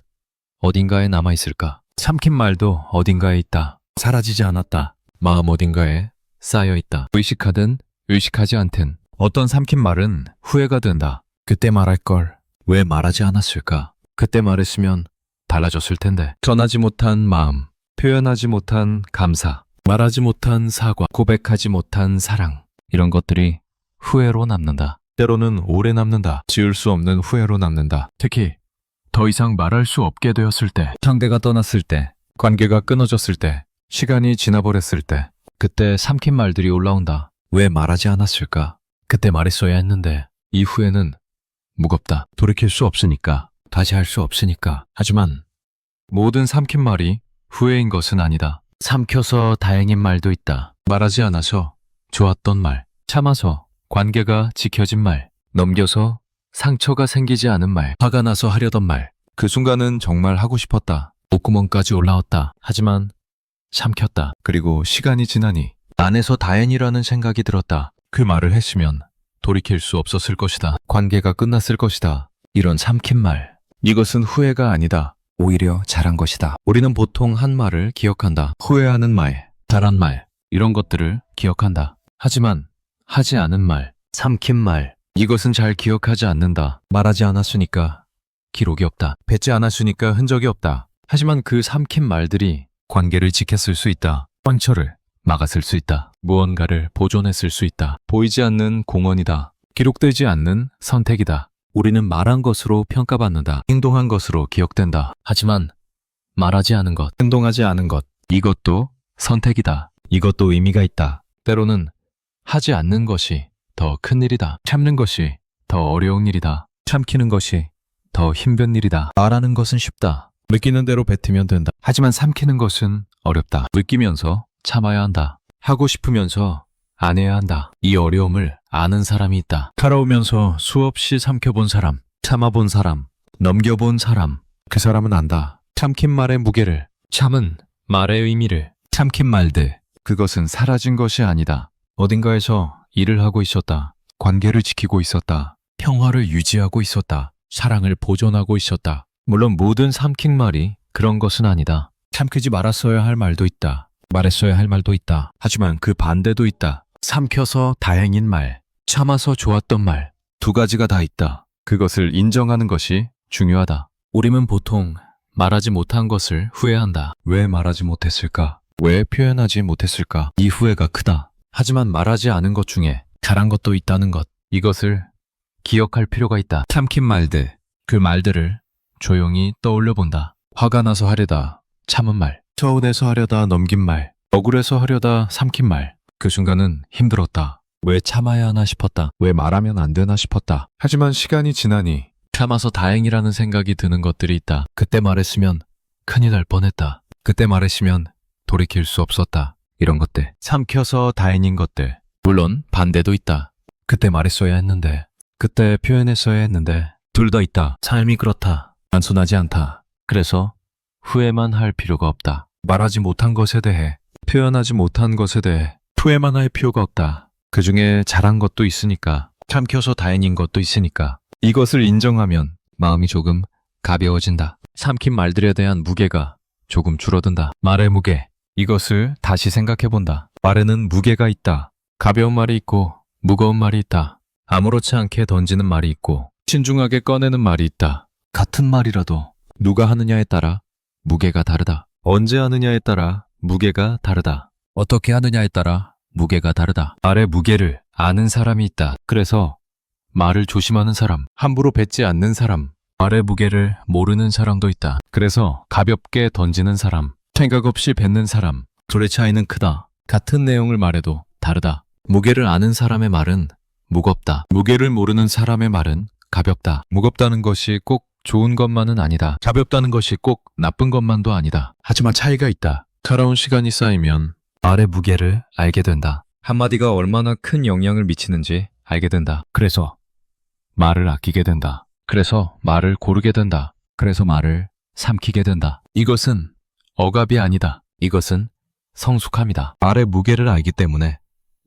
어딘가에 남아있을까? 삼킨 말도 어딘가에 있다. 사라지지 않았다. 마음 어딘가에 쌓여있다. 의식하든 의식하지 않든 어떤 삼킨 말은 후회가 된다. 그때 말할 걸 왜 말하지 않았을까? 그때 말했으면 달라졌을 텐데. 전하지 못한 마음, 표현하지 못한 감사, 말하지 못한 사과, 고백하지 못한 사랑. 이런 것들이 후회로 남는다. 때로는 오래 남는다. 지울 수 없는 후회로 남는다. 특히 더 이상 말할 수 없게 되었을 때, 상대가 떠났을 때, 관계가 끊어졌을 때, 시간이 지나버렸을 때, 그때 삼킨 말들이 올라온다. 왜 말하지 않았을까? 그때 말했어야 했는데. 이 후회는 무겁다. 돌이킬 수 없으니까, 다시 할 수 없으니까. 하지만 모든 삼킨 말이 후회인 것은 아니다. 삼켜서 다행인 말도 있다. 말하지 않아서 좋았던 말, 참아서 관계가 지켜진 말, 넘겨서 상처가 생기지 않은 말, 화가 나서 하려던 말. 그 순간은 정말 하고 싶었다. 목구멍까지 올라왔다. 하지만 삼켰다. 그리고 시간이 지나니 안에서 다행이라는 생각이 들었다. 그 말을 했으면 돌이킬 수 없었을 것이다. 관계가 끝났을 것이다. 이런 삼킨 말. 이것은 후회가 아니다. 오히려 잘한 것이다. 우리는 보통 한 말을 기억한다. 후회하는 말, 잘한 말, 이런 것들을 기억한다. 하지만 하지 않은 말, 삼킨 말, 이것은 잘 기억하지 않는다. 말하지 않았으니까 기록이 없다. 뱉지 않았으니까 흔적이 없다. 하지만 그 삼킨 말들이 관계를 지켰을 수 있다. 상처를 막았을 수 있다. 무언가를 보존했을 수 있다. 보이지 않는 공헌이다. 기록되지 않는 선택이다. 우리는 말한 것으로 평가받는다. 행동한 것으로 기억된다. 하지만 말하지 않은 것, 행동하지 않은 것, 이것도 선택이다. 이것도 의미가 있다. 때로는 하지 않는 것이 더 큰 일이다. 참는 것이 더 어려운 일이다. 참기는 것이 더 힘든 일이다. 말하는 것은 쉽다. 느끼는 대로 뱉으면 된다. 하지만 삼키는 것은 어렵다. 느끼면서 참아야 한다. 하고 싶으면서 안 해야 한다. 이 어려움을 아는 사람이 있다. 살아오면서 수없이 삼켜본 사람, 참아본 사람, 넘겨본 사람. 그 사람은 안다. 참킨 말의 무게를, 참은 말의 의미를. 참킨 말들, 그것은 사라진 것이 아니다. 어딘가에서 일을 하고 있었다. 관계를 지키고 있었다. 평화를 유지하고 있었다. 사랑을 보존하고 있었다. 물론 모든 삼킨 말이 그런 것은 아니다. 참키지 말았어야 할 말도 있다. 말했어야 할 말도 있다. 하지만 그 반대도 있다. 삼켜서 다행인 말, 참아서 좋았던 말, 두 가지가 다 있다. 그것을 인정하는 것이 중요하다. 우리는 보통 말하지 못한 것을 후회한다. 왜 말하지 못했을까? 왜 표현하지 못했을까? 이 후회가 크다. 하지만 말하지 않은 것 중에 잘한 것도 있다는 것, 이것을 기억할 필요가 있다. 참킨 말들, 그 말들을 조용히 떠올려 본다. 화가 나서 하려다 참은 말, 서운해서 하려다 넘긴 말, 억울해서 하려다 삼킨 말. 그 순간은 힘들었다. 왜 참아야 하나 싶었다. 왜 말하면 안 되나 싶었다. 하지만 시간이 지나니 참아서 다행이라는 생각이 드는 것들이 있다. 그때 말했으면 큰일 날 뻔했다. 그때 말했으면 돌이킬 수 없었다. 이런 것들. 삼켜서 다행인 것들. 물론 반대도 있다. 그때 말했어야 했는데, 그때 표현했어야 했는데, 둘 다 있다. 삶이 그렇다. 단순하지 않다. 그래서 후회만 할 필요가 없다. 말하지 못한 것에 대해, 표현하지 못한 것에 대해 후회만 할 필요가 없다. 그 중에 잘한 것도 있으니까, 참켜서 다행인 것도 있으니까, 이것을 인정하면 마음이 조금 가벼워진다. 삼킨 말들에 대한 무게가 조금 줄어든다. 말의 무게, 이것을 다시 생각해본다. 말에는 무게가 있다. 가벼운 말이 있고 무거운 말이 있다. 아무렇지 않게 던지는 말이 있고 신중하게 꺼내는 말이 있다. 같은 말이라도 누가 하느냐에 따라 무게가 다르다. 언제 하느냐에 따라 무게가 다르다. 어떻게 하느냐에 따라 무게가 다르다. 말의 무게를 아는 사람이 있다. 그래서 말을 조심하는 사람, 함부로 뱉지 않는 사람, 말의 무게를 모르는 사람도 있다. 그래서 가볍게 던지는 사람, 생각 없이 뱉는 사람, 둘의 차이는 크다. 같은 내용을 말해도 다르다. 무게를 아는 사람의 말은 무겁다. 무게를 모르는 사람의 말은 가볍다. 무겁다는 것이 꼭 좋은 것만은 아니다. 가볍다는 것이 꼭 나쁜 것만도 아니다. 하지만 차이가 있다. 살아온 시간이 쌓이면 말의 무게를 알게 된다. 한마디가 얼마나 큰 영향을 미치는지 알게 된다. 그래서 말을 아끼게 된다. 그래서 말을 고르게 된다. 그래서 말을 삼키게 된다. 이것은 억압이 아니다. 이것은 성숙함이다. 말의 무게를 알기 때문에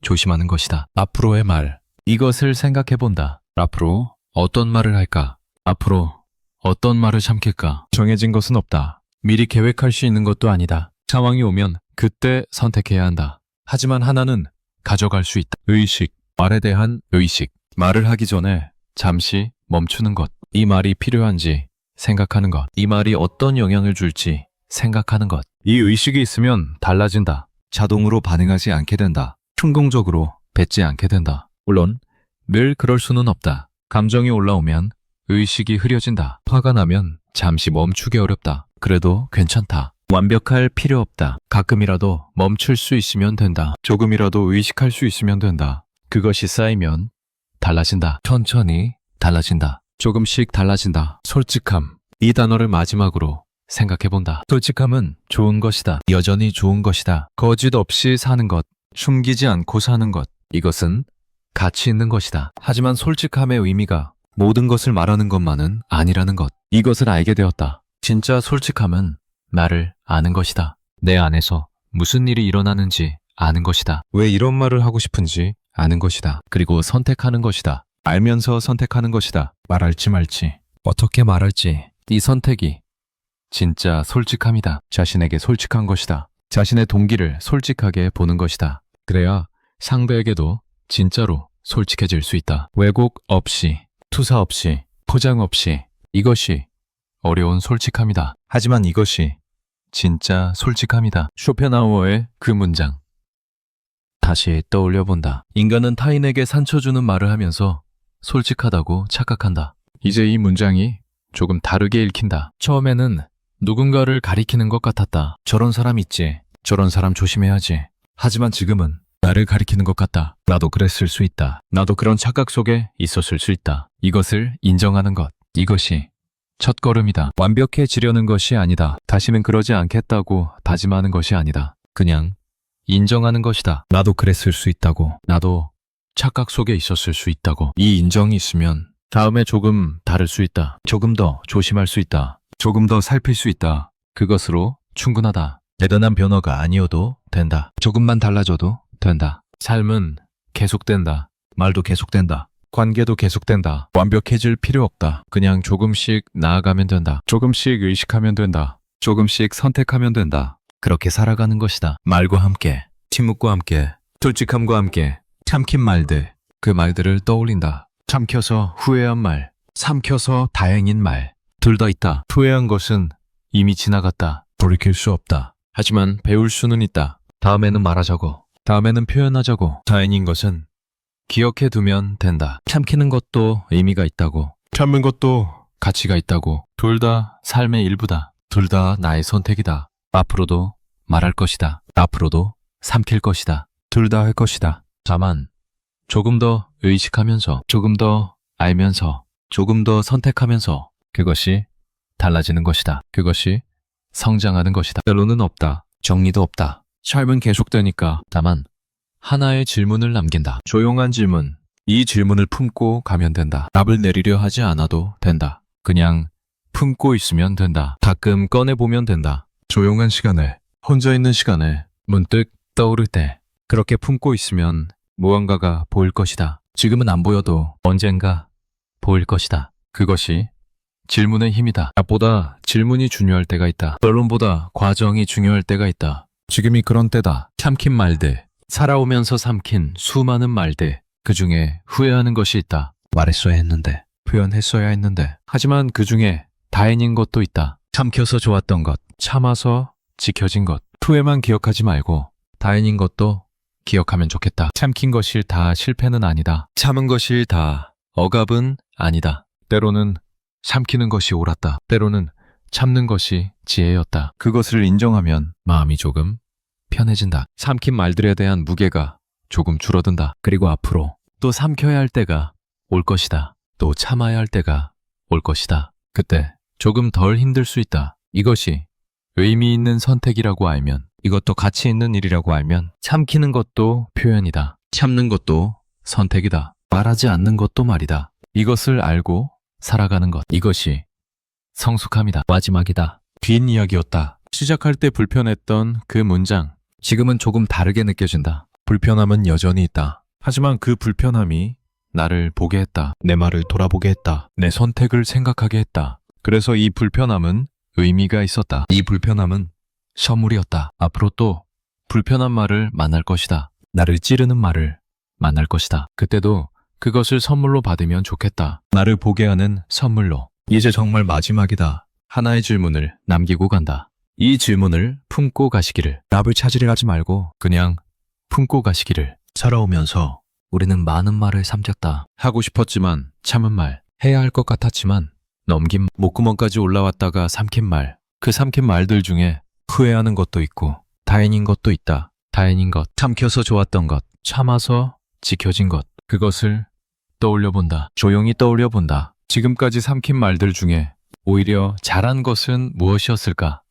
조심하는 것이다. 앞으로의 말, 이것을 생각해 본다. 앞으로 어떤 말을 할까? 앞으로 어떤 말을 삼킬까? 정해진 것은 없다. 미리 계획할 수 있는 것도 아니다. 상황이 오면 그때 선택해야 한다. 하지만 하나는 가져갈 수 있다. 의식, 말에 대한 의식. 말을 하기 전에 잠시 멈추는 것. 이 말이 필요한지 생각하는 것. 이 말이 어떤 영향을 줄지 생각하는 것. 이 의식이 있으면 달라진다. 자동으로 반응하지 않게 된다. 충동적으로 뱉지 않게 된다. 물론 늘 그럴 수는 없다. 감정이 올라오면 의식이 흐려진다. 화가 나면 잠시 멈추기 어렵다. 그래도 괜찮다. 완벽할 필요 없다. 가끔이라도 멈출 수 있으면 된다. 조금이라도 의식할 수 있으면 된다. 그것이 쌓이면 달라진다. 천천히 달라진다. 조금씩 달라진다. 솔직함. 이 단어를 마지막으로 생각해본다. 솔직함은 좋은 것이다. 여전히 좋은 것이다. 거짓 없이 사는 것. 숨기지 않고 사는 것. 이것은 가치 있는 것이다. 하지만 솔직함의 의미가 모든 것을 말하는 것만은 아니라는 것. 이것을 알게 되었다. 진짜 솔직함은 나를 아는 것이다. 내 안에서 무슨 일이 일어나는지 아는 것이다. 왜 이런 말을 하고 싶은지 아는 것이다. 그리고 선택하는 것이다. 알면서 선택하는 것이다. 말할지 말지, 어떻게 말할지. 이 선택이 진짜 솔직함이다. 자신에게 솔직한 것이다. 자신의 동기를 솔직하게 보는 것이다. 그래야 상대에게도 진짜로 솔직해질 수 있다. 왜곡 없이, 투사 없이, 포장 없이. 이것이 어려운 솔직함이다. 하지만 이것이 진짜 솔직함이다. 쇼펜하우어의 그 문장. 다시 떠올려 본다. 인간은 타인에게 상처 주는 말을 하면서 솔직하다고 착각한다. 이제 이 문장이 조금 다르게 읽힌다. 처음에는 누군가를 가리키는 것 같았다. 저런 사람 있지. 저런 사람 조심해야지. 하지만 지금은 나를 가리키는 것 같다. 나도 그랬을 수 있다. 나도 그런 착각 속에 있었을 수 있다. 이것을 인정하는 것. 이것이 첫걸음이다. 완벽해지려는 것이 아니다. 다시는 그러지 않겠다고 다짐하는 것이 아니다. 그냥 인정하는 것이다. 나도 그랬을 수 있다고. 나도 착각 속에 있었을 수 있다고. 이 인정이 있으면 다음에 조금 다를 수 있다. 조금 더 조심할 수 있다. 조금 더 살필 수 있다. 그것으로 충분하다. 대단한 변화가 아니어도 된다. 조금만 달라져도 된다. 삶은 계속된다. 말도 계속된다. 관계도 계속된다. 완벽해질 필요 없다. 그냥 조금씩 나아가면 된다. 조금씩 의식하면 된다. 조금씩 선택하면 된다. 그렇게 살아가는 것이다. 말과 함께, 침묵과 함께, 솔직함과 함께, 참킨 말들. 그 말들을 떠올린다. 참켜서 후회한 말, 삼켜서 다행인 말. 둘 다 있다. 후회한 것은 이미 지나갔다. 돌이킬 수 없다. 하지만 배울 수는 있다. 다음에는 말하자고. 다음에는 표현하자고. 다행인 것은 기억해 두면 된다. 참키는 것도 의미가 있다고. 참는 것도 가치가 있다고. 둘 다 삶의 일부다. 둘 다 나의 선택이다. 앞으로도 말할 것이다. 앞으로도 삼킬 것이다. 둘 다 할 것이다. 다만 조금 더 의식하면서, 조금 더 알면서, 조금 더 선택하면서 그것이 달라지는 것이다. 그것이 성장하는 것이다. 결론은 없다. 정리도 없다. 삶은 계속되니까. 다만 하나의 질문을 남긴다. 조용한 질문. 이 질문을 품고 가면 된다. 답을 내리려 하지 않아도 된다. 그냥 품고 있으면 된다. 가끔 꺼내보면 된다. 조용한 시간에, 혼자 있는 시간에 문득 떠오를 때 그렇게 품고 있으면 무언가가 보일 것이다. 지금은 안 보여도 언젠가 보일 것이다. 그것이 질문의 힘이다. 답보다 질문이 중요할 때가 있다. 결론보다 과정이 중요할 때가 있다. 지금이 그런 때다. 참킨 말들. 살아오면서 삼킨 수많은 말들. 그 중에 후회하는 것이 있다. 말했어야 했는데, 표현했어야 했는데. 하지만 그 중에 다행인 것도 있다. 참켜서 좋았던 것, 참아서 지켜진 것. 후회만 기억하지 말고 다행인 것도 기억하면 좋겠다. 참킨 것이 다 실패는 아니다. 참은 것이 다 억압은 아니다. 때로는 삼키는 것이 옳았다. 때로는 참는 것이 지혜였다. 그것을 인정하면 마음이 조금 편해진다. 삼킨 말들에 대한 무게가 조금 줄어든다. 그리고 앞으로 또 삼켜야 할 때가 올 것이다. 또 참아야 할 때가 올 것이다. 그때 조금 덜 힘들 수 있다. 이것이 의미 있는 선택이라고 알면, 이것도 가치 있는 일이라고 알면 참키는 것도 표현이다. 참는 것도 선택이다. 말하지 않는 것도 말이다. 이것을 알고 살아가는 것. 이것이 성숙함이다. 마지막이다. 긴 이야기였다. 시작할 때 불편했던 그 문장. 지금은 조금 다르게 느껴진다. 불편함은 여전히 있다. 하지만 그 불편함이 나를 보게 했다. 내 말을 돌아보게 했다. 내 선택을 생각하게 했다. 그래서 이 불편함은 의미가 있었다. 이 불편함은 선물이었다. 앞으로 또 불편한 말을 만날 것이다. 나를 찌르는 말을 만날 것이다. 그때도 그것을 선물로 받으면 좋겠다. 나를 보게 하는 선물로. 이제 정말 마지막이다. 하나의 질문을 남기고 간다. 이 질문을 품고 가시기를. 답을 찾으려 하지 말고 그냥 품고 가시기를. 살아오면서 우리는 많은 말을 삼켰다. 하고 싶었지만 참은 말. 해야 할 것 같았지만 넘긴 목구멍까지 올라왔다가 삼킨 말. 그 삼킨 말들 중에 후회하는 것도 있고 다행인 것도 있다. 다행인 것, 참켜서 좋았던 것, 참아서 지켜진 것. 그것을 떠올려본다. 조용히 떠올려본다. 지금까지 삼킨 말들 중에 오히려 잘한 것은 무엇이었을까?